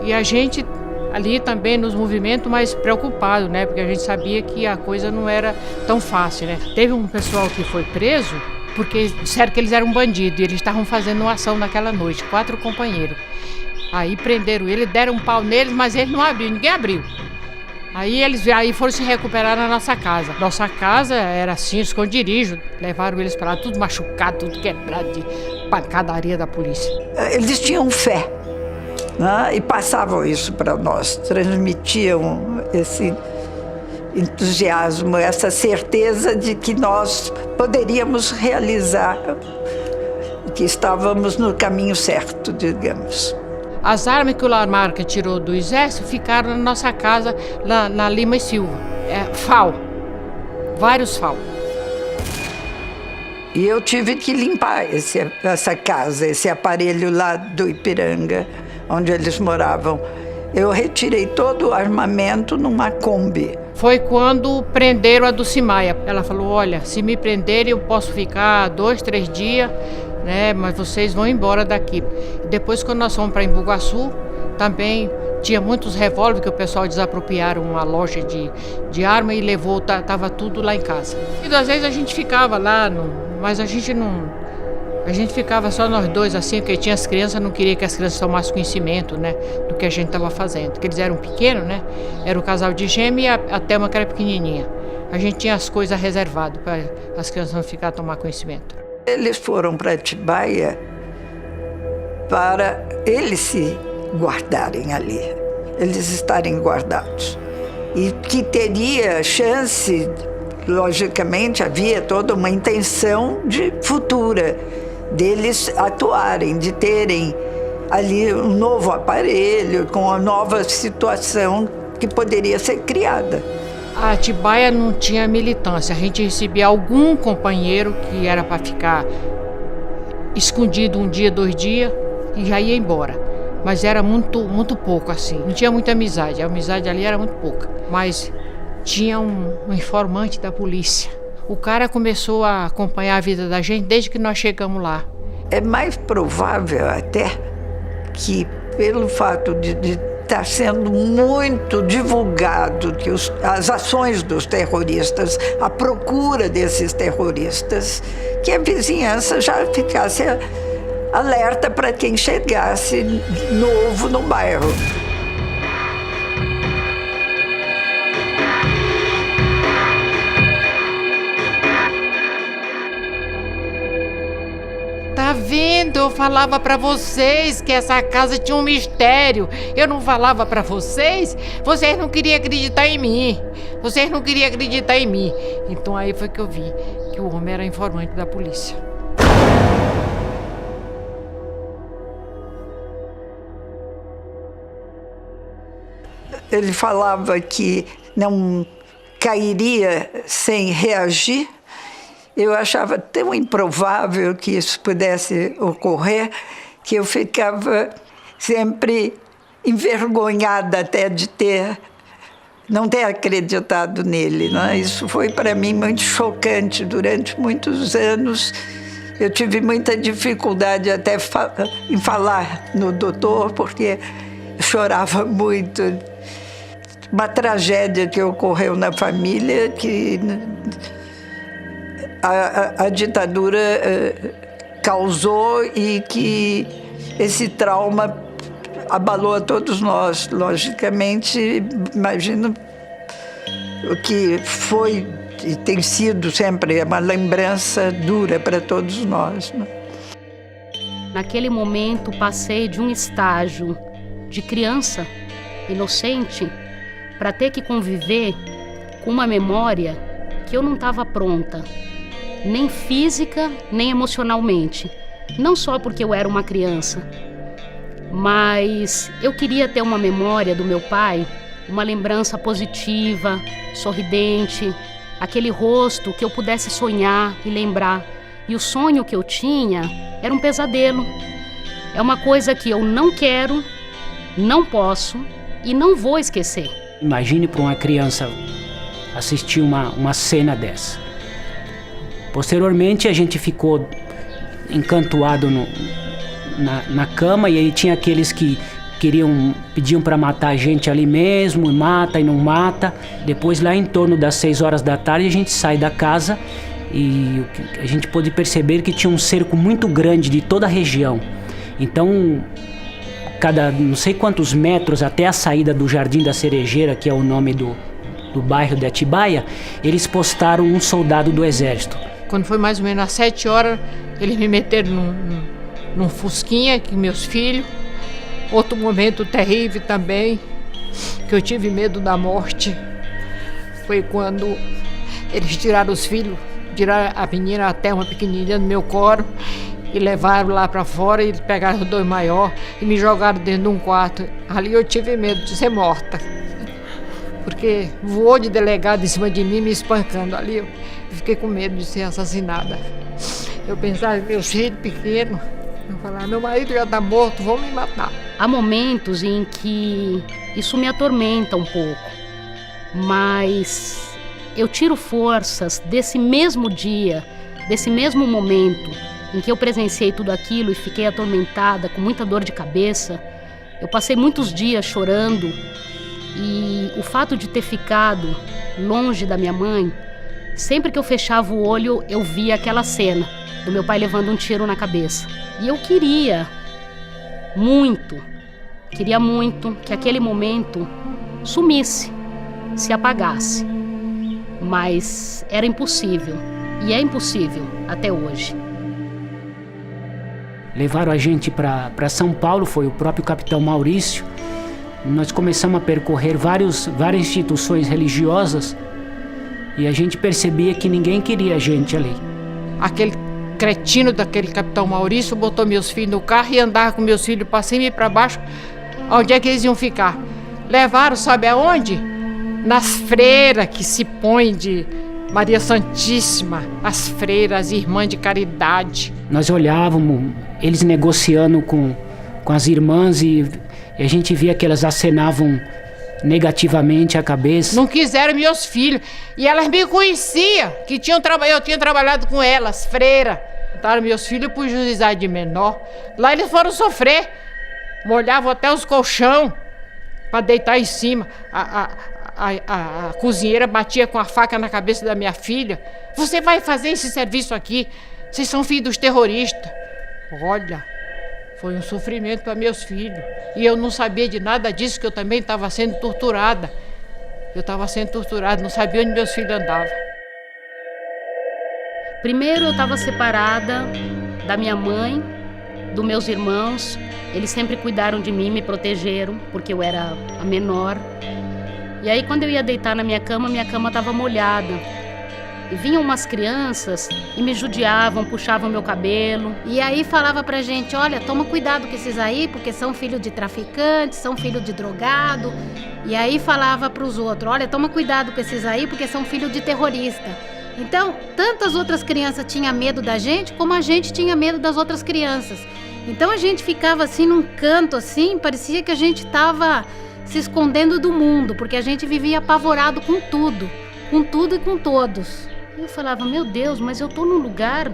e a gente ali também nos movimentos mais preocupado, né? Porque a gente sabia que a coisa não era tão fácil, né? Teve um pessoal que foi preso porque disseram que eles eram bandidos e eles estavam fazendo uma ação naquela noite, 4 companheiros. Aí prenderam ele, deram um pau neles, mas ele não abriu, ninguém abriu. Aí eles foram se recuperar na nossa casa. Nossa casa era assim, esconderijo. Levaram eles para lá, tudo machucado, tudo quebrado de pancadaria da polícia. Eles tinham fé, né? E passavam isso para nós, transmitiam esse entusiasmo, essa certeza de que nós poderíamos realizar, que estávamos no caminho certo, digamos. As armas que o Lamarca tirou do exército ficaram na nossa casa, na Lima e Silva. FAU. Vários FAU. E eu tive que limpar essa casa, esse aparelho lá do Ipiranga, onde eles moravam. Eu retirei todo o armamento numa Kombi. Foi quando prenderam a Dulcimaia. Ela falou, olha, se me prenderem eu posso ficar 2, 3 dias, né? Mas vocês vão embora daqui. Depois, quando nós fomos para Embu-Guaçu, também tinha muitos revólveres que o pessoal desapropriaram uma loja de arma e levou, tava tudo lá em casa. E às vezes a gente ficava lá, mas a gente não... A gente ficava só nós dois assim, porque tinha as crianças, não queria que as crianças tomassem conhecimento, né, do que a gente estava fazendo. Porque eles eram pequenos, né? Era o casal de gêmeos e a Thelma, que era pequenininha. A gente tinha as coisas reservadas para as crianças não ficarem a tomar conhecimento. Eles foram para Atibaia para eles se guardarem ali, eles estarem guardados. E que teria chance, logicamente, havia toda uma intenção de futura, deles atuarem, de terem ali um novo aparelho, com uma nova situação que poderia ser criada. A Atibaia não tinha militância, a gente recebia algum companheiro que era para ficar escondido 1 dia, 2 dias e já ia embora. Mas era muito pouco assim, não tinha muita amizade, a amizade ali era muito pouca. Mas tinha um informante da polícia. O cara começou a acompanhar a vida da gente desde que nós chegamos lá. É mais provável até que, pelo fato de estar sendo muito divulgado que as ações dos terroristas, a procura desses terroristas, que a vizinhança já ficasse alerta para quem chegasse novo no bairro. Tá vendo? Eu falava pra vocês que essa casa tinha um mistério. Eu não falava pra vocês? Vocês não queriam acreditar em mim. Vocês não queriam acreditar em mim. Então aí foi que eu vi que o homem era informante da polícia. ele falava que não cairia sem reagir, eu achava tão improvável que isso pudesse ocorrer que eu ficava sempre envergonhada até de não ter acreditado nele, né? Isso foi para mim muito chocante. Durante muitos anos eu tive muita dificuldade até em falar no doutor, porque eu chorava muito. Uma tragédia que ocorreu na família, que a ditadura causou e que esse trauma abalou a todos nós. Logicamente, imagino o que foi e tem sido sempre uma lembrança dura para todos nós, né? Naquele momento, passei de um estágio de criança inocente para ter que conviver com uma memória que eu não estava pronta, nem física, nem emocionalmente. Não só porque eu era uma criança, mas eu queria ter uma memória do meu pai, uma lembrança positiva, sorridente, aquele rosto que eu pudesse sonhar e lembrar. E o sonho que eu tinha era um pesadelo. É uma coisa que eu não quero, não posso e não vou esquecer. Imagine para uma criança assistir uma cena dessa. Posteriormente, a gente ficou encantuado na cama, e aí tinha aqueles que pediam para matar a gente ali mesmo, e mata e não mata. Depois, lá em torno das 6 horas da tarde, a gente sai da casa e a gente pôde perceber que tinha um cerco muito grande de toda a região. Então, cada não sei quantos metros até a saída do Jardim da Cerejeira, que é o nome do bairro de Atibaia, eles postaram um soldado do exército. Quando foi mais ou menos às 7 horas, eles me meteram num fusquinha, que meus filhos. Outro momento terrível também, que eu tive medo da morte, foi quando eles tiraram os filhos, tiraram a menina, até uma pequenininha do meu colo, e levaram lá para fora, e eles pegaram os 2 maiores e me jogaram dentro de um quarto. Ali eu tive medo de ser morta, porque voou de delegado em cima de mim, me espancando. Ali eu fiquei com medo de ser assassinada. Eu pensava em meus filhos pequenos, eu falava, meu marido já está morto, vão me matar. Há momentos em que isso me atormenta um pouco, mas eu tiro forças desse mesmo dia, desse mesmo momento em que eu presenciei tudo aquilo e fiquei atormentada, com muita dor de cabeça. Eu passei muitos dias chorando, e o fato de ter ficado longe da minha mãe, sempre que eu fechava o olho, eu via aquela cena do meu pai levando um tiro na cabeça. E eu queria muito que aquele momento sumisse, se apagasse. Mas era impossível, e é impossível até hoje. Levaram a gente para São Paulo, foi o próprio capitão Maurício. Nós começamos a percorrer várias instituições religiosas, e a gente percebia que ninguém queria a gente ali. Aquele cretino daquele capitão Maurício botou meus filhos no carro e andava com meus filhos para cima e para baixo. Onde é que eles iam ficar? Levaram, sabe aonde? Nas freiras que se põem de Maria Santíssima, as freiras, as irmãs de caridade. Nós olhávamos eles negociando com as irmãs, e a gente via que elas acenavam negativamente a cabeça. Não quiseram meus filhos. E elas me conheciam, que eu tinha trabalhado com elas, freiras. Botaram meus filhos para o juizado de menor. Lá eles foram sofrer. Molhavam até os colchão para deitar em cima. A cozinheira batia com a faca na cabeça da minha filha. Você vai fazer esse serviço aqui? Vocês são filhos dos terroristas. Olha, foi um sofrimento para meus filhos. E eu não sabia de nada disso, que eu também estava sendo torturada. Eu estava sendo torturada, não sabia onde meus filhos andavam. Primeiro eu estava separada da minha mãe, dos meus irmãos. Eles sempre cuidaram de mim, me protegeram, porque eu era a menor. E aí quando eu ia deitar na minha cama estava molhada. E vinham umas crianças e me judiavam, puxavam meu cabelo. E aí falava pra gente, olha, toma cuidado com esses aí, porque são filhos de traficantes, são filhos de drogado. E aí falava pros outros, olha, toma cuidado com esses aí, porque são filhos de terrorista. Então, tantas outras crianças tinham medo da gente, como a gente tinha medo das outras crianças. Então a gente ficava assim num canto assim, parecia que a gente estava se escondendo do mundo, porque a gente vivia apavorado com tudo e com todos. Eu falava, meu Deus, mas eu tô num lugar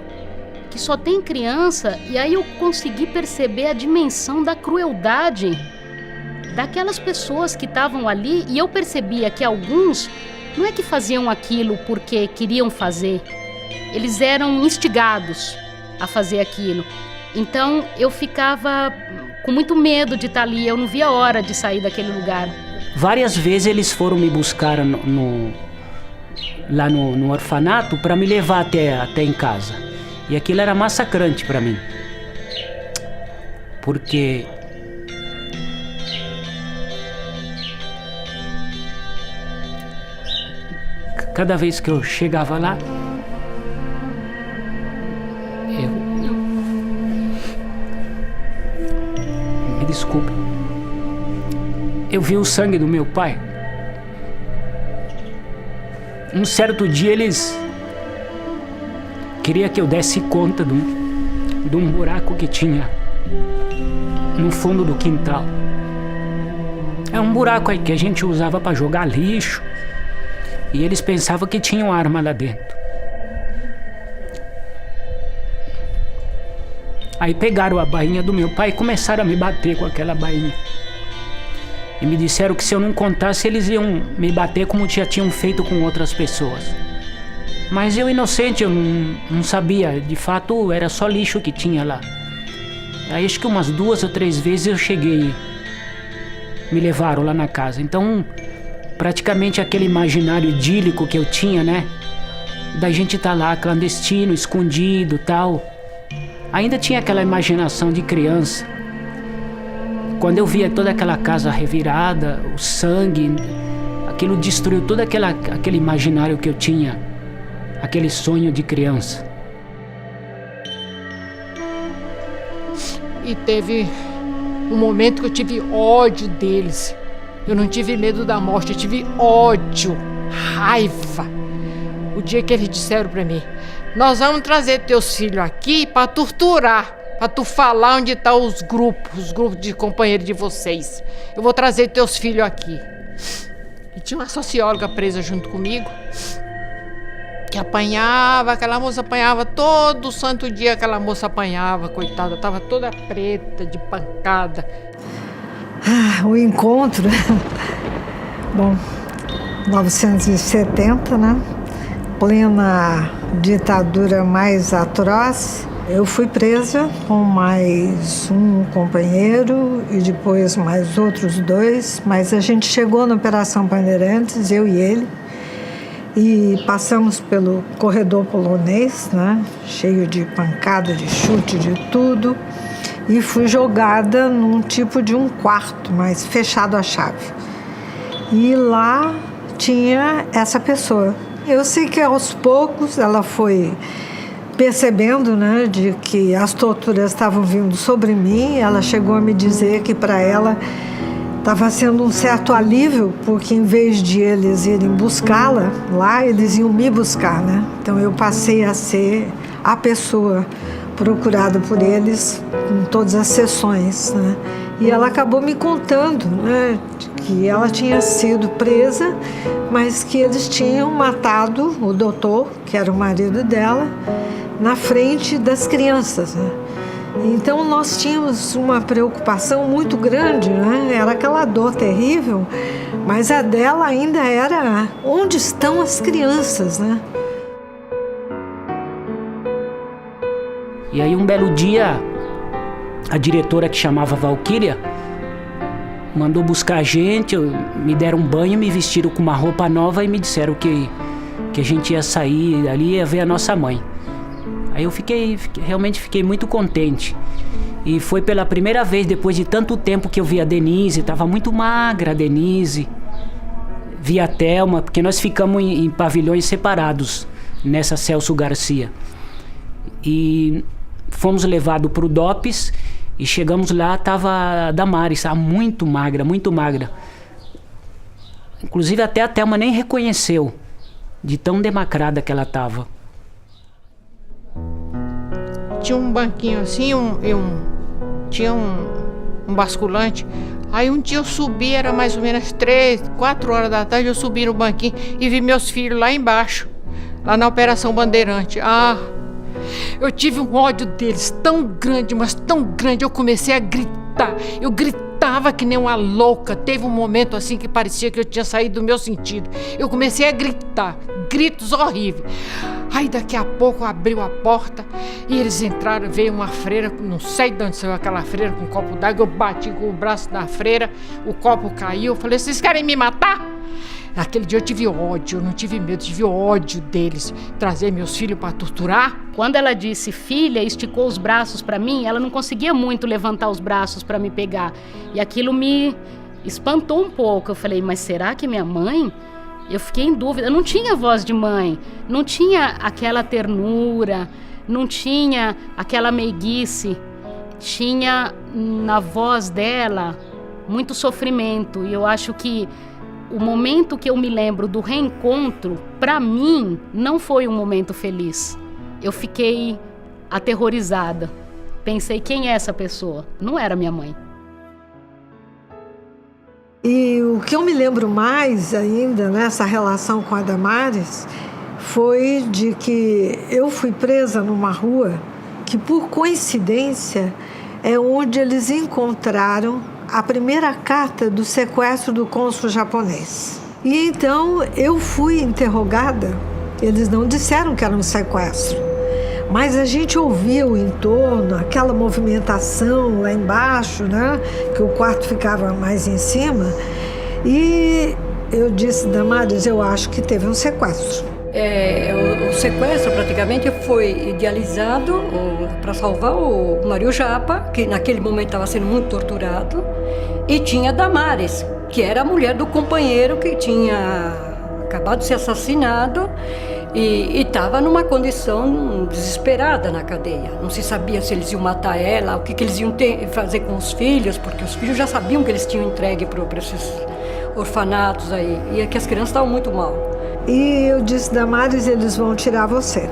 que só tem criança. E aí eu consegui perceber a dimensão da crueldade daquelas pessoas que estavam ali. E eu percebia que alguns não é que faziam aquilo porque queriam fazer, eles eram instigados a fazer aquilo. Então eu ficava com muito medo de estar ali, eu não via a hora de sair daquele lugar. Várias vezes eles foram me buscar lá no orfanato para me levar até em casa. E aquilo era massacrante para mim. Porque cada vez que eu chegava lá, me desculpe, eu vi o sangue do meu pai. Um certo dia eles queriam que eu desse conta de um buraco que tinha no fundo do quintal. É um buraco aí que a gente usava para jogar lixo. E eles pensavam que tinham arma lá dentro. Aí pegaram a bainha do meu pai e começaram a me bater com aquela bainha. E me disseram que se eu não contasse, eles iam me bater como já tinham feito com outras pessoas. Mas eu, inocente, eu não sabia. De fato, era só lixo que tinha lá. Aí acho que umas 2 ou 3 vezes eu cheguei. Me levaram lá na casa. Então, praticamente aquele imaginário idílico que eu tinha, né? Da gente tá lá clandestino, escondido, tal. Ainda tinha aquela imaginação de criança. Quando eu via toda aquela casa revirada, o sangue, aquilo destruiu todo aquele imaginário que eu tinha, aquele sonho de criança. E teve um momento que eu tive ódio deles. Eu não tive medo da morte, eu tive ódio, raiva. O dia que eles disseram pra mim, nós vamos trazer teus filhos aqui pra torturar, pra tu falar onde tá os grupos de companheiros de vocês. Eu vou trazer teus filhos aqui. E tinha uma socióloga presa junto comigo, que apanhava, aquela moça apanhava todo santo dia, aquela moça apanhava, coitada, tava toda preta, de pancada. O encontro, bom, 1970, né? Plena ditadura mais atroz. Eu fui presa com mais um companheiro e depois mais outros 2, mas a gente chegou na Operação Bandeirantes, eu e ele, e passamos pelo corredor polonês, né? Cheio de pancada, de chute, de tudo. E fui jogada num tipo de um quarto, mas fechado a chave. E lá tinha essa pessoa. Eu sei que aos poucos ela foi percebendo, né, de que as torturas estavam vindo sobre mim. Ela chegou a me dizer que para ela estava sendo um certo alívio, porque em vez de eles irem buscá-la lá, eles iam me buscar, né? Então eu passei a ser a pessoa procurada por eles em todas as sessões, né? E ela acabou me contando, né, que ela tinha sido presa, mas que eles tinham matado o doutor, que era o marido dela, na frente das crianças, né? Então nós tínhamos uma preocupação muito grande, né? Era aquela dor terrível, mas a dela ainda era onde estão as crianças, né? E aí um belo dia, a diretora, que chamava Valquíria, mandou buscar a gente, me deram um banho, me vestiram com uma roupa nova e me disseram que a gente ia sair dali e ia ver a nossa mãe. Aí eu realmente fiquei muito contente. E foi pela primeira vez, depois de tanto tempo, que eu vi a Denise. Estava muito magra a Denise. Vi a Thelma, porque nós ficamos em pavilhões separados nessa Celso Garcia. E fomos levados para o DOPS e chegamos lá, estava a Damares, muito magra, muito magra. Inclusive até a Thelma nem reconheceu, de tão demacrada que ela estava. Tinha um banquinho assim, tinha um basculante. Aí um dia eu subi, era mais ou menos 3, 4 horas da tarde, eu subi no banquinho e vi meus filhos lá embaixo, lá na Operação Bandeirante. Eu tive um ódio deles tão grande, mas tão grande, eu comecei a gritar. Eu gritava que nem uma louca. Teve um momento assim que parecia que eu tinha saído do meu sentido. Eu comecei a gritar, gritos horríveis. Aí daqui a pouco abriu a porta e eles entraram, veio uma freira, não sei de onde saiu aquela freira com um copo d'água, eu bati com o braço na freira, o copo caiu, eu falei, vocês querem me matar? Naquele dia eu tive ódio, eu não tive medo, tive ódio deles, trazer meus filhos para torturar. Quando ela disse filha, esticou os braços para mim, ela não conseguia muito levantar os braços para me pegar. E aquilo me espantou um pouco. Eu falei, mas será que minha mãe? Eu fiquei em dúvida. Eu não tinha voz de mãe, não tinha aquela ternura, não tinha aquela meiguice. Tinha na voz dela muito sofrimento. E eu acho que o momento que eu me lembro do reencontro, para mim, não foi um momento feliz. Eu fiquei aterrorizada. Pensei, quem é essa pessoa? Não era minha mãe. E o que eu me lembro mais ainda nessa relação com a Damares foi de que eu fui presa numa rua que, por coincidência, é onde eles encontraram a primeira carta do sequestro do cônsul japonês. E então eu fui interrogada. Eles não disseram que era um sequestro, mas a gente ouvia o entorno, aquela movimentação lá embaixo, né? Que o quarto ficava mais em cima. E eu disse, Damares, eu acho que teve um sequestro. O sequestro praticamente foi idealizado para salvar o Mário Japa, que naquele momento estava sendo muito torturado, e tinha Damares, que era a mulher do companheiro que tinha acabado de ser assassinado e estava numa condição desesperada na cadeia. Não se sabia se eles iam matar ela, o que eles iam fazer com os filhos, porque os filhos já sabiam que eles tinham entregue para esses orfanatos aí, e que as crianças estavam muito mal. E eu disse, Damares, eles vão tirar você.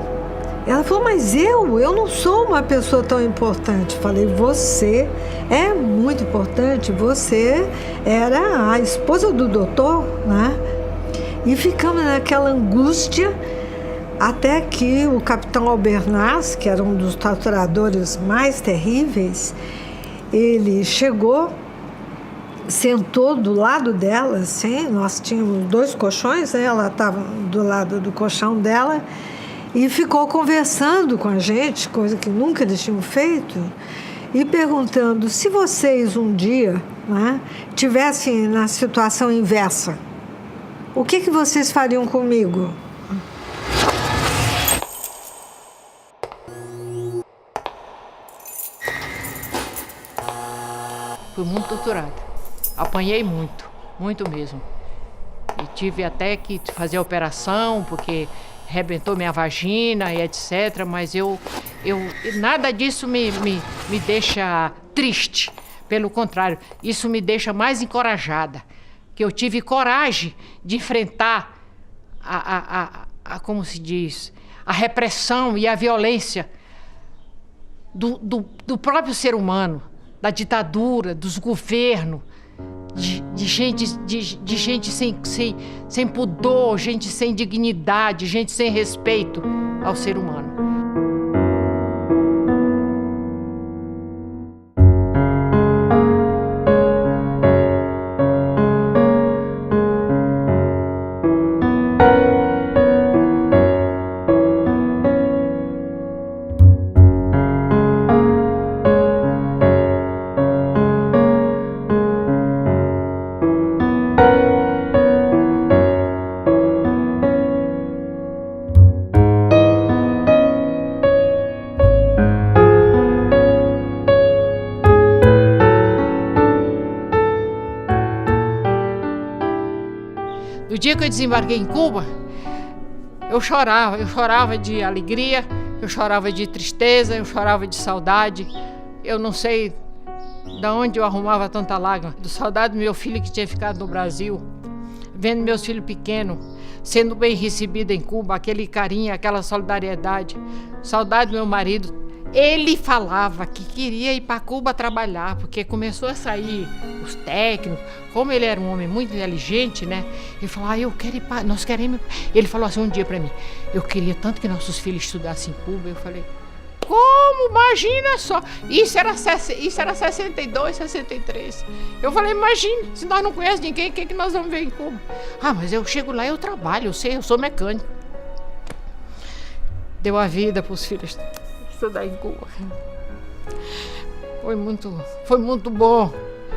Ela falou, mas eu não sou uma pessoa tão importante. Falei, você é muito importante, você era a esposa do doutor, né? E ficamos naquela angústia até que o capitão Albernaz, que era um dos torturadores mais terríveis, ele chegou, sentou do lado dela, assim, nós tínhamos 2 colchões, né? Ela estava do lado do colchão dela e ficou conversando com a gente, coisa que nunca eles tinham feito, e perguntando se vocês um dia, né, tivessem na situação inversa, o que vocês fariam comigo? Fui muito torturada. Apanhei muito, muito mesmo. E tive até que fazer a operação, porque arrebentou minha vagina e etc. Mas nada disso me deixa triste. Pelo contrário, isso me deixa mais encorajada. Que eu tive coragem de enfrentar como se diz, a repressão e a violência do próprio ser humano, da ditadura, dos governos, de gente sem pudor, gente sem dignidade, gente sem respeito ao ser humano. No dia que eu desembarquei em Cuba, Eu chorava de alegria, eu chorava de tristeza, eu chorava de saudade. Eu não sei de onde eu arrumava tanta lágrima. Do saudade do meu filho que tinha ficado no Brasil, vendo meus filhos pequenos, sendo bem recebido em Cuba, aquele carinho, aquela solidariedade. Saudade do meu marido. Ele falava que queria ir para Cuba trabalhar, porque começou a sair os técnicos. Como ele era um homem muito inteligente, né? Ele falou, eu quero ir para... Nós queremos... Ele falou assim um dia para mim, eu queria tanto que nossos filhos estudassem em Cuba. Eu falei, como? Imagina só. Isso era 62, 63. Eu falei, imagina, se nós não conhecemos ninguém, o que nós vamos ver em Cuba? Mas eu chego lá, eu trabalho, eu sou mecânico. Deu a vida para os filhos estudar em Cuba. Foi muito bom.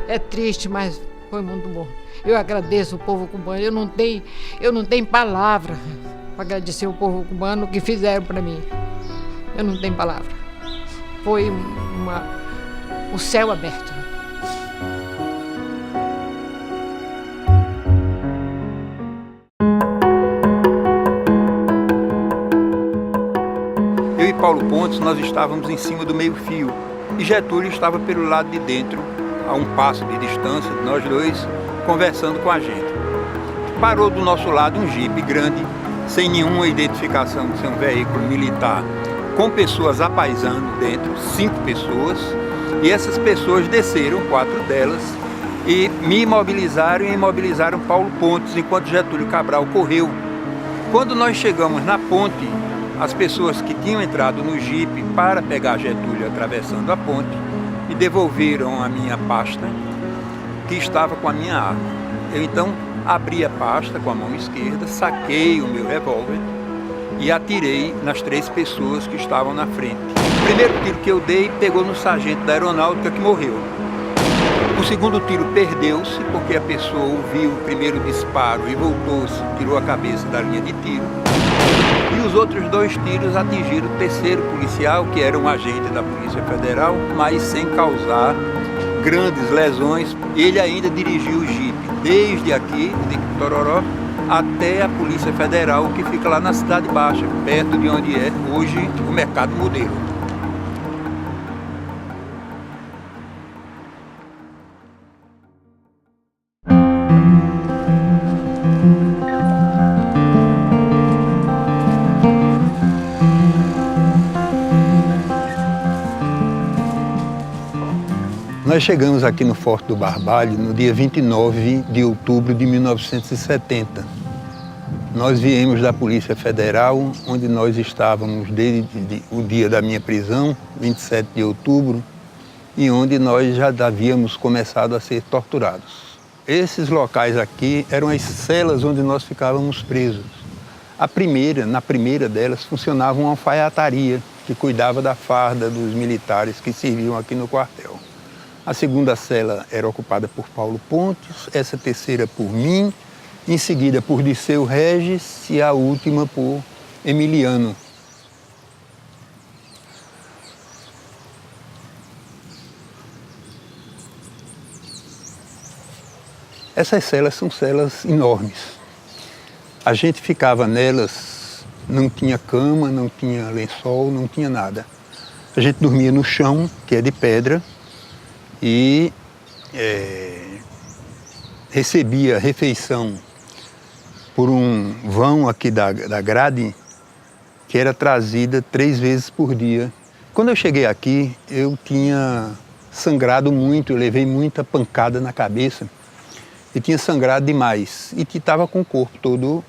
É triste, mas foi muito bom. Eu agradeço o povo cubano. Eu não tenho palavra para agradecer o povo cubano o que fizeram para mim. Eu não tenho palavra. Foi o céu aberto. Eu e Paulo Pontes, nós estávamos em cima do meio-fio e Getúlio estava pelo lado de dentro, a um passo de distância, nós dois conversando com a gente. Parou do nosso lado um jipe grande, sem nenhuma identificação de ser um veículo militar, com pessoas apaisando dentro, 5 pessoas, e essas pessoas desceram, 4 delas, e me imobilizaram e imobilizaram Paulo Pontes, enquanto Getúlio Cabral correu. Quando nós chegamos na ponte, as pessoas que tinham entrado no jipe para pegar Getúlio atravessando a ponte me devolveram a minha pasta, que estava com a minha arma. Eu então abri a pasta com a mão esquerda, saquei o meu revólver e atirei nas 3 pessoas que estavam na frente. O primeiro tiro que eu dei pegou no sargento da aeronáutica, que morreu. O segundo tiro perdeu-se porque a pessoa ouviu o primeiro disparo e voltou-se, tirou a cabeça da linha de tiro. E os outros 2 tiros atingiram o terceiro policial, que era um agente da Polícia Federal, mas sem causar grandes lesões. Ele ainda dirigiu o jipe desde aqui, de Tororó, até a Polícia Federal, que fica lá na Cidade Baixa, perto de onde é hoje o Mercado Modelo. Nós chegamos aqui no Forte do Barbalho no dia 29 de outubro de 1970. Nós viemos da Polícia Federal, onde nós estávamos desde o dia da minha prisão, 27 de outubro, e onde nós já havíamos começado a ser torturados. Esses locais aqui eram as celas onde nós ficávamos presos. Na primeira delas, funcionava uma alfaiataria que cuidava da farda dos militares que serviam aqui no quartel. A segunda cela era ocupada por Paulo Pontes, essa terceira por mim, em seguida por Disseu Regis e a última por Emiliano. Essas celas são celas enormes. A gente ficava nelas, não tinha cama, não tinha lençol, não tinha nada. A gente dormia no chão, que é de pedra, e recebia refeição por um vão aqui da grade, que era trazida 3 vezes por dia. Quando eu cheguei aqui, eu tinha sangrado muito, eu levei muita pancada na cabeça e tinha sangrado demais. E estava com o corpo todo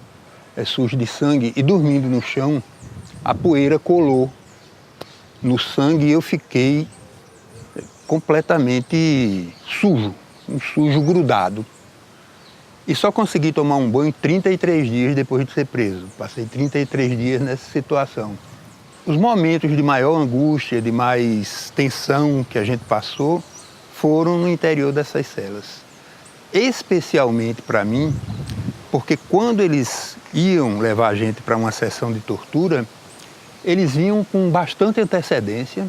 sujo de sangue e dormindo no chão, a poeira colou no sangue e eu fiquei completamente sujo, um sujo grudado. E só consegui tomar um banho 33 dias depois de ser preso. Passei 33 dias nessa situação. Os momentos de maior angústia, de mais tensão que a gente passou, foram no interior dessas celas. Especialmente para mim, porque quando eles iam levar a gente para uma sessão de tortura, eles vinham com bastante antecedência,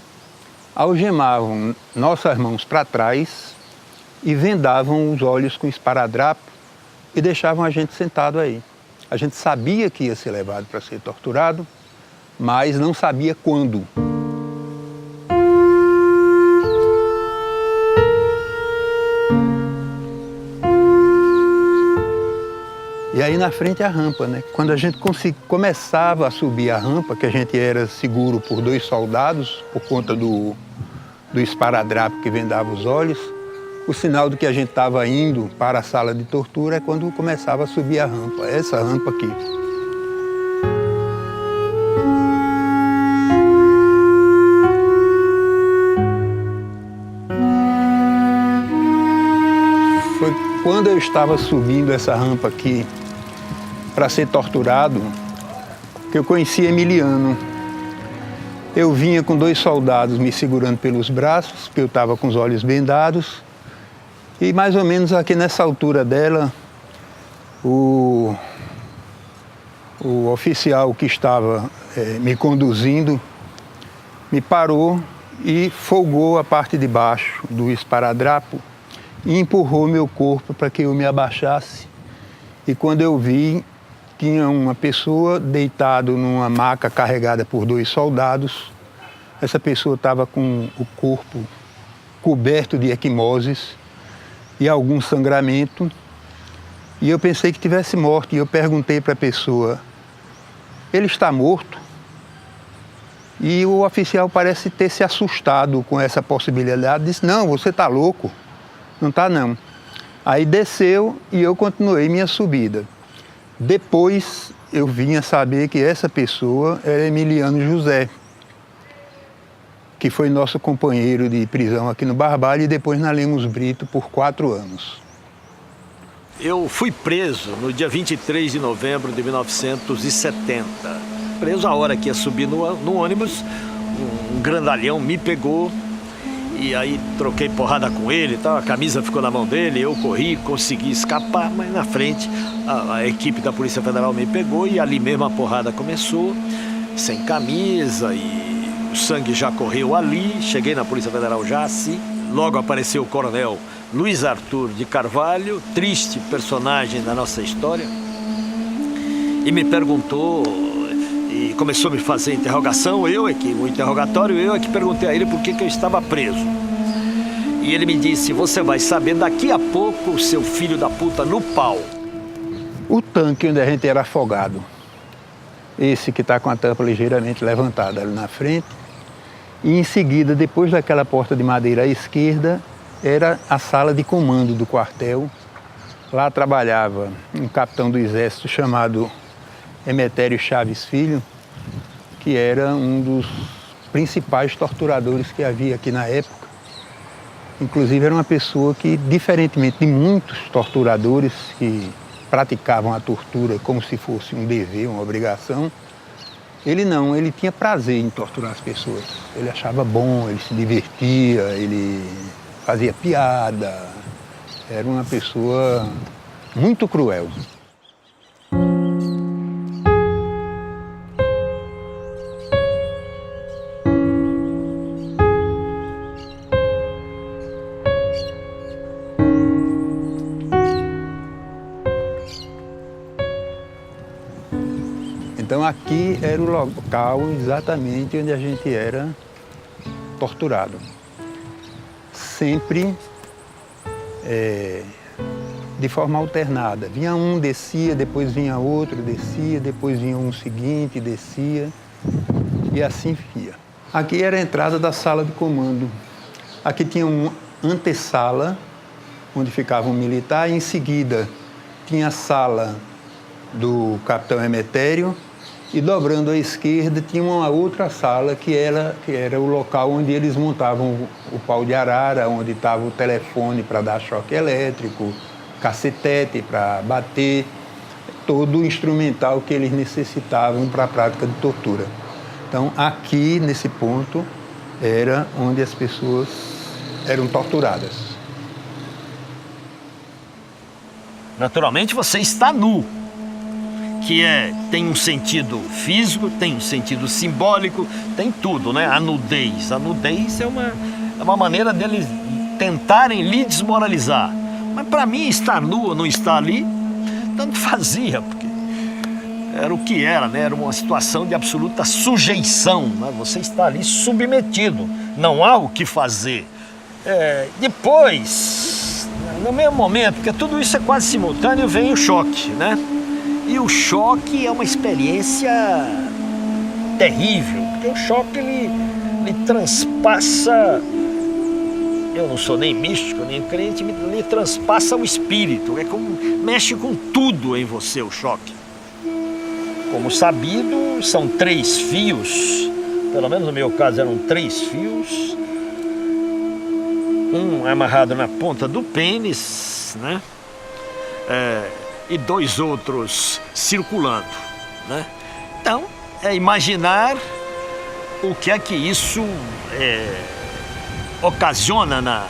algemavam nossas mãos para trás e vendavam os olhos com esparadrapo e deixavam a gente sentado aí. A gente sabia que ia ser levado para ser torturado, mas não sabia quando. E aí na frente a rampa, né? Quando a gente começava a subir a rampa, que a gente era seguro por 2 soldados, por conta do esparadrapo que vendava os olhos, o sinal de que a gente estava indo para a sala de tortura é quando começava a subir a rampa, essa rampa aqui. Foi quando eu estava subindo essa rampa aqui para ser torturado que eu conheci Emiliano. Eu vinha com 2 soldados me segurando pelos braços, porque eu estava com os olhos vendados. E mais ou menos aqui nessa altura dela, o oficial que estava me conduzindo me parou e folgou a parte de baixo do esparadrapo e empurrou meu corpo para que eu me abaixasse. E quando eu vi, tinha uma pessoa deitada numa maca carregada por 2 soldados. Essa pessoa estava com o corpo coberto de equimoses e algum sangramento. E eu pensei que tivesse morto. E eu perguntei para a pessoa, ele está morto? E o oficial parece ter se assustado com essa possibilidade. Disse, não, você está louco. Não está não. Aí desceu e eu continuei minha subida. Depois eu vim a saber que essa pessoa era Emiliano José, que foi nosso companheiro de prisão aqui no Barbalho e depois na Lemos Brito por 4 anos. Eu fui preso no dia 23 de novembro de 1970. Preso a hora que ia subir no ônibus, um grandalhão me pegou e aí troquei porrada com ele, a camisa ficou na mão dele, eu corri, consegui escapar, mas na frente a equipe da Polícia Federal me pegou e ali mesmo a porrada começou, sem camisa e o sangue já correu ali. Cheguei na Polícia Federal já assim, logo apareceu o coronel Luiz Arthur de Carvalho, triste personagem da nossa história, e me perguntou, e começou a me fazer interrogação, o interrogatório, eu é que perguntei a ele por que eu estava preso. E ele me disse, você vai saber daqui a pouco o seu filho da puta no pau. O tanque onde a gente era afogado, esse que está com a tampa ligeiramente levantada ali na frente, e em seguida, depois daquela porta de madeira à esquerda, era a sala de comando do quartel. Lá trabalhava um capitão do exército chamado Emetério Chaves Filho, que era um dos principais torturadores que havia aqui na época. Inclusive era uma pessoa que, diferentemente de muitos torturadores que praticavam a tortura como se fosse um dever, uma obrigação, ele não, ele tinha prazer em torturar as pessoas. Ele achava bom, ele se divertia, ele fazia piada. Era uma pessoa muito cruel. Então aqui era o local exatamente onde a gente era torturado. Sempre de forma alternada. Vinha um, descia, depois vinha outro, descia, depois vinha um seguinte, descia, e assim ia. Aqui era a entrada da sala de comando. Aqui tinha uma antessala, onde ficava um militar, e em seguida tinha a sala do capitão Emetério, e dobrando à esquerda tinha uma outra sala que era o local onde eles montavam o pau de arara, onde estava o telefone para dar choque elétrico, cacetete para bater, todo o instrumental que eles necessitavam para a prática de tortura. Então aqui, nesse ponto, era onde as pessoas eram torturadas. Naturalmente você está nu, que tem um sentido físico, tem um sentido simbólico, tem tudo, né? A nudez é uma maneira deles tentarem lhe desmoralizar. Mas para mim, estar nu ou não estar ali, tanto fazia, porque era o que era, né? Era uma situação de absoluta sujeição, né? Você está ali submetido, não há o que fazer. Depois, no mesmo momento, porque tudo isso é quase simultâneo, vem o choque, né? E o choque é uma experiência terrível, porque o choque ele transpassa, eu não sou nem místico, nem crente, ele transpassa o espírito, é como mexe com tudo em você o choque. Como sabido, são 3 fios, pelo menos no meu caso eram 3 fios, um amarrado na ponta do pênis, né? E 2 outros circulando, né? Então, é imaginar o que é que isso ocasiona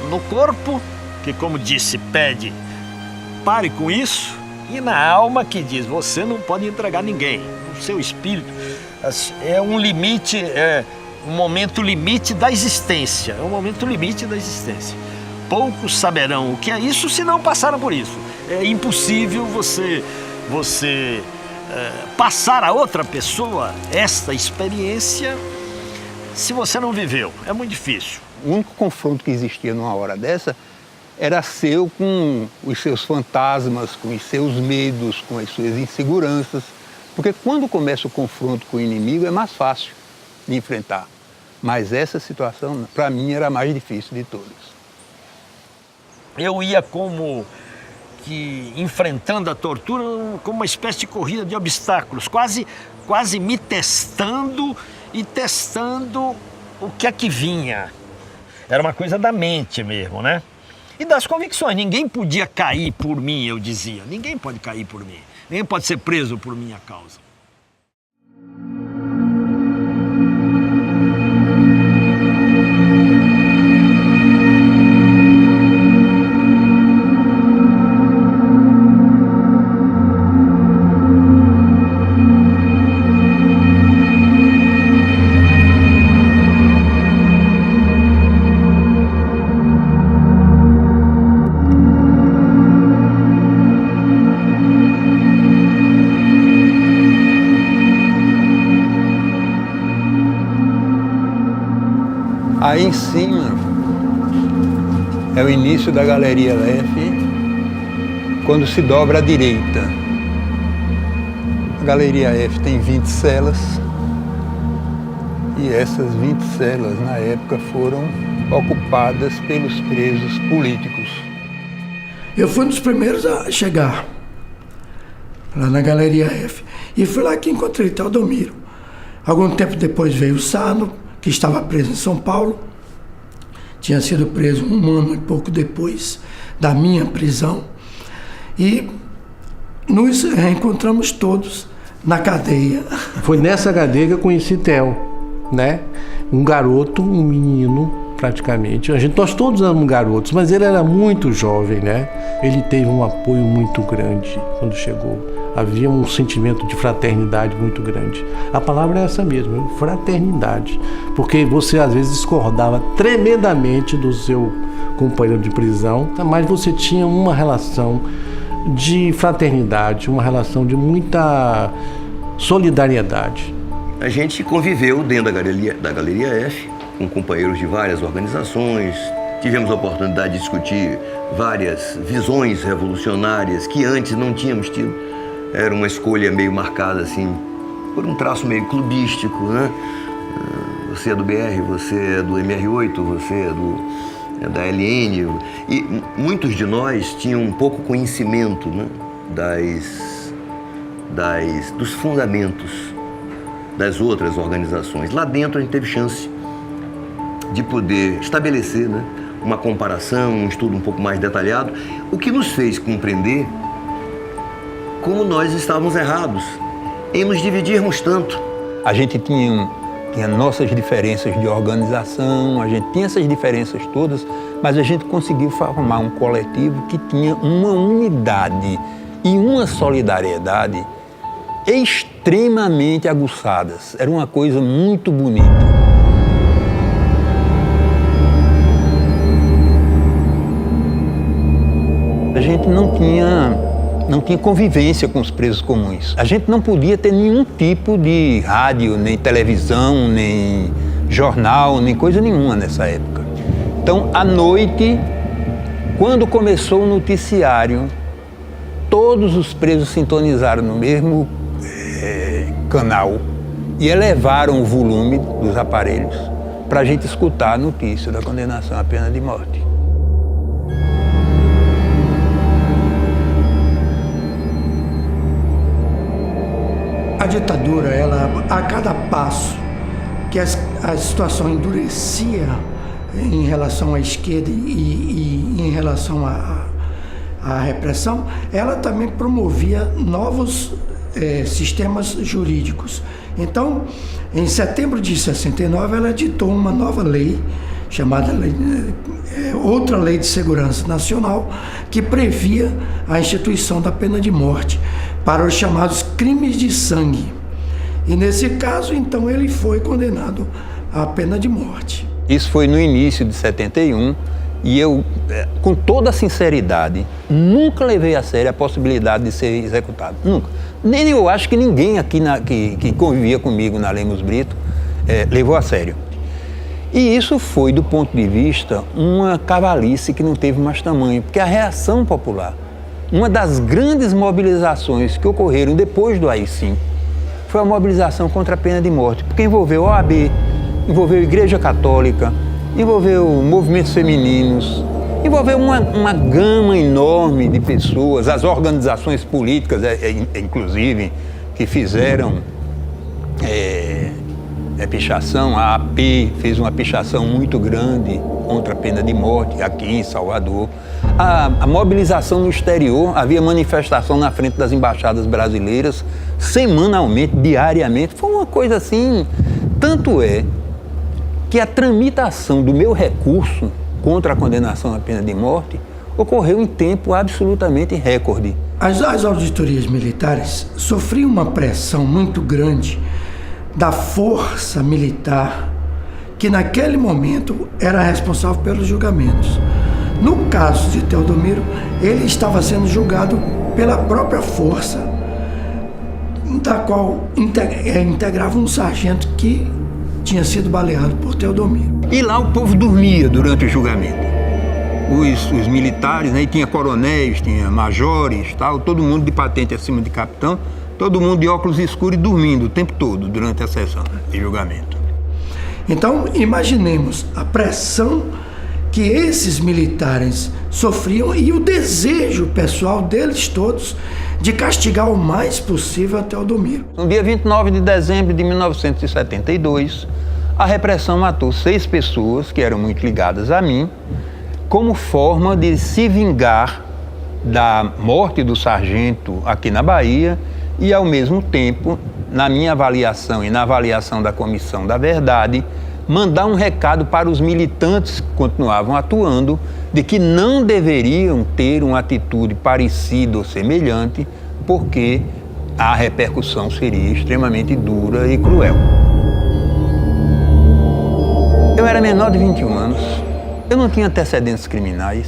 no corpo, que, como disse, pede, pare com isso, e na alma, que diz, você não pode entregar ninguém. O seu espírito é um limite, um momento limite da existência, é um momento limite da existência. Poucos saberão o que é isso se não passaram por isso. É impossível você passar a outra pessoa esta experiência se você não viveu. É muito difícil. O único confronto que existia numa hora dessa era seu com os seus fantasmas, com os seus medos, com as suas inseguranças. Porque quando começa o confronto com o inimigo é mais fácil de enfrentar. Mas essa situação, para mim, era a mais difícil de todas. Eu ia como que enfrentando a tortura como uma espécie de corrida de obstáculos, quase me testando e testando o que é que vinha. Era uma coisa da mente mesmo, né? E das convicções. Ninguém podia cair por mim, eu dizia. Ninguém pode cair por mim. Ninguém pode ser preso por minha causa. Aí em cima é o início da Galeria F, quando se dobra à direita. A Galeria F tem 20 celas e essas 20 celas, na época, foram ocupadas pelos presos políticos. Eu fui um dos primeiros a chegar lá na Galeria F e foi lá que encontrei Teodomiro. Algum tempo depois veio o Sano, que estava preso em São Paulo, tinha sido preso 1 ano e pouco depois da minha prisão, e nos reencontramos todos na cadeia. Foi nessa cadeia que eu conheci Theo, né? Um garoto, um menino, praticamente. Nós todos éramos garotos, mas ele era muito jovem, né? Ele teve um apoio muito grande quando chegou. Havia um sentimento de fraternidade muito grande. A palavra é essa mesmo, fraternidade. Porque você às vezes discordava tremendamente do seu companheiro de prisão, mas você tinha uma relação de fraternidade, uma relação de muita solidariedade. A gente conviveu dentro da Galeria F, com companheiros de várias organizações, tivemos a oportunidade de discutir várias visões revolucionárias que antes não tínhamos tido. Era uma escolha meio marcada assim por um traço meio clubístico, né? Você é do BR, você é do MR8, você é da LN. E muitos de nós tinham um pouco conhecimento, né? Dos fundamentos das outras organizações. Lá dentro a gente teve chance de poder estabelecer, né, uma comparação, um estudo um pouco mais detalhado, o que nos fez compreender como nós estávamos errados em nos dividirmos tanto. A gente tinha nossas diferenças de organização, a gente tinha essas diferenças todas, mas a gente conseguiu formar um coletivo que tinha uma unidade e uma solidariedade extremamente aguçadas. Era uma coisa muito bonita. A gente não tinha não tinha convivência com os presos comuns. A gente não podia ter nenhum tipo de rádio, nem televisão, nem jornal, nem coisa nenhuma nessa época. Então, à noite, quando começou o noticiário, todos os presos sintonizaram no mesmo canal e elevaram o volume dos aparelhos para a gente escutar a notícia da condenação à pena de morte. A ditadura, ela, a cada passo que a situação endurecia em relação à esquerda e em relação à repressão, ela também promovia novos sistemas jurídicos. Então, em setembro de 69, ela editou uma nova lei, chamada outra Lei de Segurança Nacional, que previa a instituição da pena de morte para os chamados crimes de sangue. E nesse caso, então, ele foi condenado à pena de morte. Isso foi no início de 71 e eu, com toda a sinceridade, nunca levei a sério a possibilidade de ser executado. Nunca. Nem eu acho que ninguém aqui que convivia comigo na Lemos Brito levou a sério. E isso foi, do ponto de vista, uma cavalice que não teve mais tamanho, porque a reação popular, uma das grandes mobilizações que ocorreram depois do AI-5, foi a mobilização contra a pena de morte, porque envolveu a OAB, envolveu a Igreja Católica, envolveu movimentos femininos, envolveu uma gama enorme de pessoas, as organizações políticas, inclusive, que fizeram pichação. A AP fez uma pichação muito grande contra a pena de morte aqui em Salvador. A mobilização no exterior, havia manifestação na frente das embaixadas brasileiras, semanalmente, diariamente. Foi uma coisa assim, tanto é que a tramitação do meu recurso contra a condenação à pena de morte ocorreu em tempo absolutamente recorde. As auditorias militares sofriam uma pressão muito grande da força militar que naquele momento era responsável pelos julgamentos. No caso de Teodomiro, ele estava sendo julgado pela própria força, da qual integrava um sargento que tinha sido baleado por Teodomiro. E lá o povo dormia durante o julgamento. Os militares, né, e tinha coronéis, tinha majores, tal, todo mundo de patente acima de capitão, todo mundo de óculos escuros e dormindo o tempo todo durante a sessão de julgamento. Então, imaginemos a pressão que esses militares sofriam e o desejo pessoal deles todos de castigar o mais possível a Teodomiro. No dia 29 de dezembro de 1972, a repressão matou 6 pessoas que eram muito ligadas a mim, como forma de se vingar da morte do sargento aqui na Bahia e, ao mesmo tempo, na minha avaliação e na avaliação da Comissão da Verdade, mandar um recado para os militantes que continuavam atuando de que não deveriam ter uma atitude parecida ou semelhante, porque a repercussão seria extremamente dura e cruel. Eu era menor de 21 anos, eu não tinha antecedentes criminais,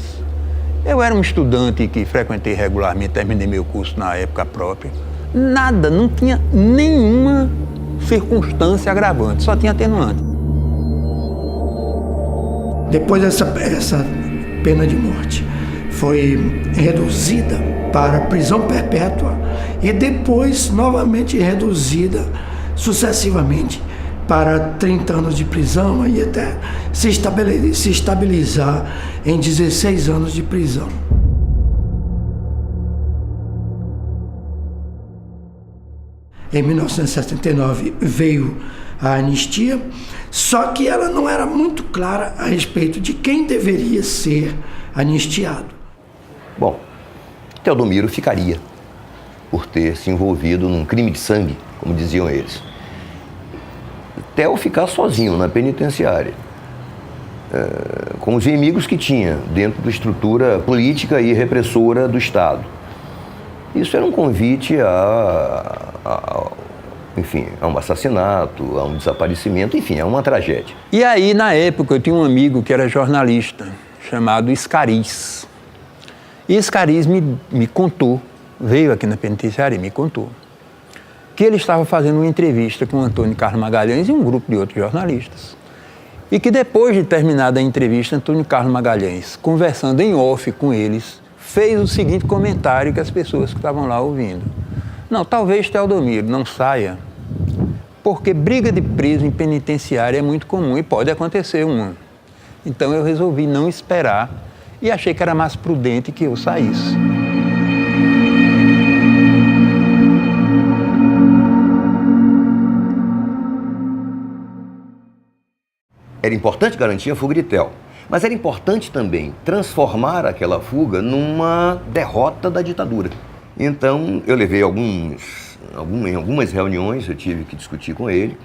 eu era um estudante que frequentei regularmente, terminei meu curso na época própria. Nada, não tinha nenhuma circunstância agravante, só tinha atenuante. Depois essa pena de morte foi reduzida para prisão perpétua e depois novamente reduzida sucessivamente para 30 anos de prisão e até se estabilizar em 16 anos de prisão. Em 1979 veio a anistia, só que ela não era muito clara a respeito de quem deveria ser anistiado. Bom, Teodomiro ficaria por ter se envolvido num crime de sangue, como diziam eles. Theo ficar sozinho na penitenciária, com os inimigos que tinha dentro da estrutura política e repressora do Estado. Isso era um convite enfim, a um assassinato, a um desaparecimento, enfim, a uma tragédia. E aí, na época, eu tinha um amigo que era jornalista, chamado Scariz. E Scariz me contou veio aqui na penitenciária e me contou que ele estava fazendo uma entrevista com o Antônio Carlos Magalhães e um grupo de outros jornalistas. E que depois de terminada a entrevista, Antônio Carlos Magalhães, conversando em off com eles, fez o seguinte comentário que as pessoas que estavam lá ouvindo. Não, talvez Teodomiro não saia, porque briga de preso em penitenciária é muito comum e pode acontecer uma. Então eu resolvi não esperar e achei que era mais prudente que eu saísse. Era importante garantir a fuga de Theo, mas era importante também transformar aquela fuga numa derrota da ditadura. Então, eu levei em algumas reuniões, eu tive que discutir com ele.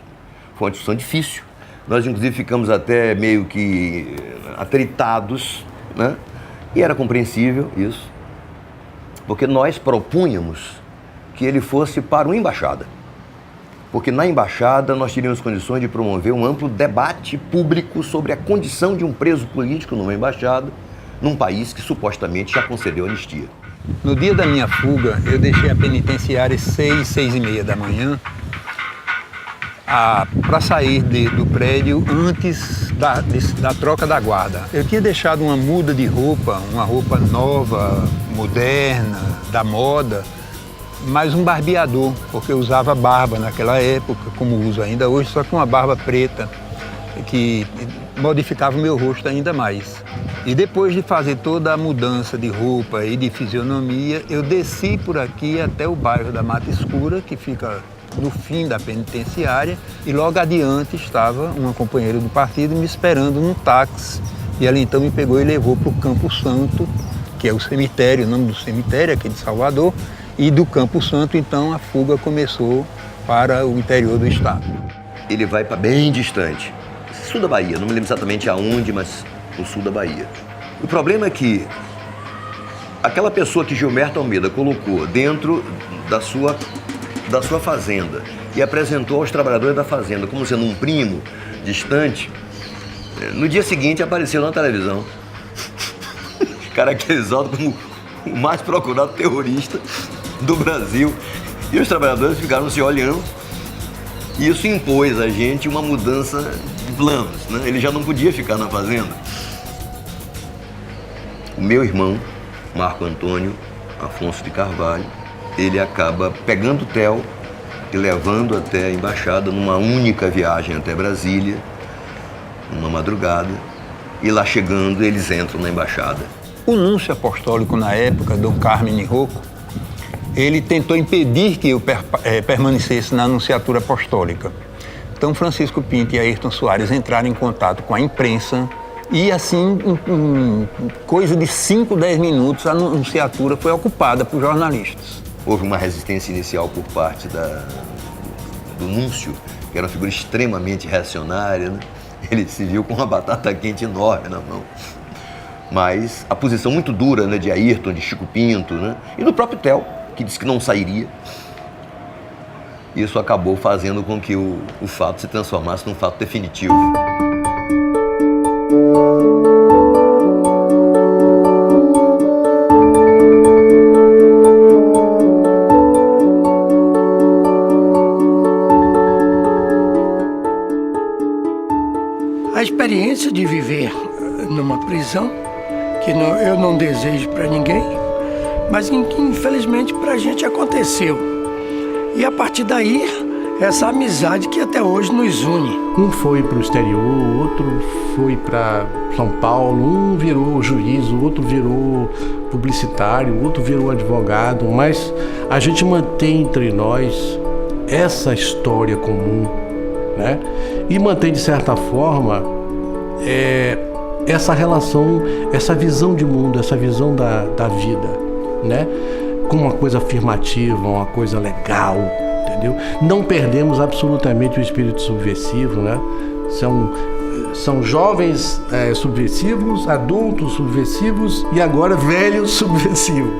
Foi uma discussão difícil. Nós, inclusive, ficamos até meio que atritados, né? E era compreensível isso, porque nós propunhamos que ele fosse para uma embaixada. Porque na embaixada nós teríamos condições de promover um amplo debate público sobre a condição de um preso político numa embaixada, num país que supostamente já concedeu anistia. No dia da minha fuga, eu deixei a penitenciária às 6h30 da manhã para sair do prédio antes da troca da guarda. Eu tinha deixado uma muda de roupa, uma roupa nova, moderna, da moda, mais um barbeador, porque eu usava barba naquela época, como uso ainda hoje, só com uma barba preta, que modificava o meu rosto ainda mais. E depois de fazer toda a mudança de roupa e de fisionomia, eu desci por aqui até o bairro da Mata Escura, que fica no fim da penitenciária, e logo adiante estava uma companheira do partido me esperando num táxi. E ela então me pegou e levou para o Campo Santo, que é o cemitério, o nome do cemitério aqui de Salvador, e do Campo Santo, então, a fuga começou para o interior do estado. Ele vai para bem distante, sul da Bahia, não me lembro exatamente aonde, mas no sul da Bahia. O problema é que aquela pessoa que Gilberto Almeida colocou dentro da sua fazenda e apresentou aos trabalhadores da fazenda como sendo um primo distante, no dia seguinte apareceu na televisão, caracterizado como o mais procurado terrorista do Brasil. E os trabalhadores ficaram se olhando. E isso impôs a gente uma mudança de planos, né? Ele já não podia ficar na fazenda. O meu irmão, Marco Antônio Afonso de Carvalho, ele acaba pegando o Theo e levando até a embaixada numa única viagem até Brasília, numa madrugada, e lá chegando eles entram na embaixada. O núncio apostólico na época, Dom Carmine Rocco, ele tentou impedir que eu permanecesse na anunciatura apostólica. Então Francisco Pinto e Ayrton Soares entraram em contato com a imprensa e assim, em coisa de 5, 10 minutos, a anunciatura foi ocupada por jornalistas. Houve uma resistência inicial por parte do núncio, que era uma figura extremamente reacionária, né? Ele se viu com uma batata quente enorme na mão. Mas a posição muito dura, né, de Ayrton, de Chico Pinto, né, e do próprio Theo, que disse que não sairia, isso acabou fazendo com que o fato se transformasse num fato definitivo. A experiência de viver numa prisão, que eu não desejo para ninguém, mas que infelizmente para a gente aconteceu. E a partir daí, essa amizade que até hoje nos une. Um foi para o exterior, o outro foi para São Paulo, um virou juiz, o outro virou publicitário, o outro virou advogado, mas a gente mantém entre nós essa história comum, né? E mantém, de certa forma, essa relação, essa visão de mundo, essa visão da vida, né? Com uma coisa afirmativa, uma coisa legal, entendeu? Não perdemos absolutamente o espírito subversivo, né? São jovens subversivos, adultos subversivos e agora velhos subversivos.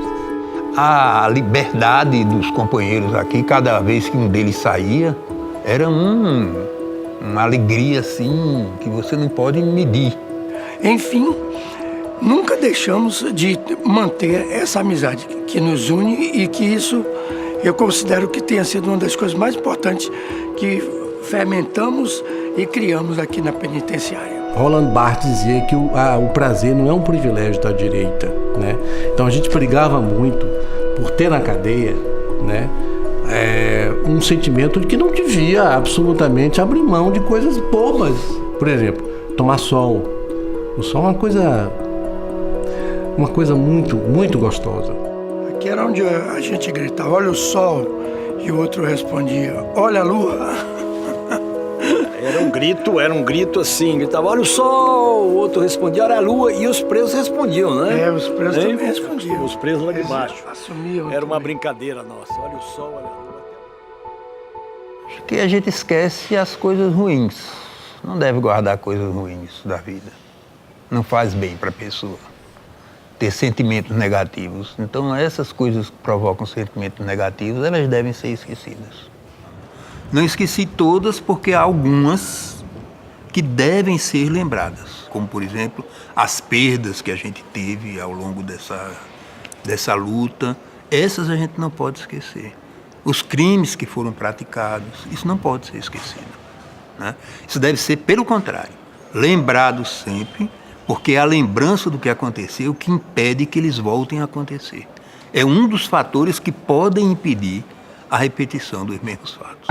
A liberdade dos companheiros aqui, cada vez que um deles saía, era uma alegria assim que você não pode medir. Enfim, nunca deixamos de manter essa amizade que nos une e que isso eu considero que tenha sido uma das coisas mais importantes que fermentamos e criamos aqui na penitenciária. Roland Barthes dizia que o prazer não é um privilégio da direita, né? Então a gente brigava muito por ter na cadeia, né, um sentimento de que não devia absolutamente abrir mão de coisas bobas. Por exemplo, tomar sol. O sol é uma coisa muito, muito gostosa. Aqui era onde a gente gritava, olha o sol, e o outro respondia, olha a lua. Era um grito assim, gritava, olha o sol, o outro respondia, olha a lua, e os presos respondiam, né? Os presos também respondiam. Os presos lá de baixo. Assumiam. Era uma brincadeira nossa, olha o sol, olha a lua. Acho que a gente esquece as coisas ruins. Não deve guardar coisas ruins da vida. Não faz bem para a pessoa ter sentimentos negativos. Então, essas coisas que provocam sentimentos negativos, elas devem ser esquecidas. Não esqueci todas porque há algumas que devem ser lembradas, como, por exemplo, as perdas que a gente teve ao longo dessa luta. Essas a gente não pode esquecer. Os crimes que foram praticados, isso não pode ser esquecido, né? Isso deve ser, pelo contrário, lembrado sempre, porque é a lembrança do que aconteceu que impede que eles voltem a acontecer. É um dos fatores que podem impedir a repetição dos mesmos fatos.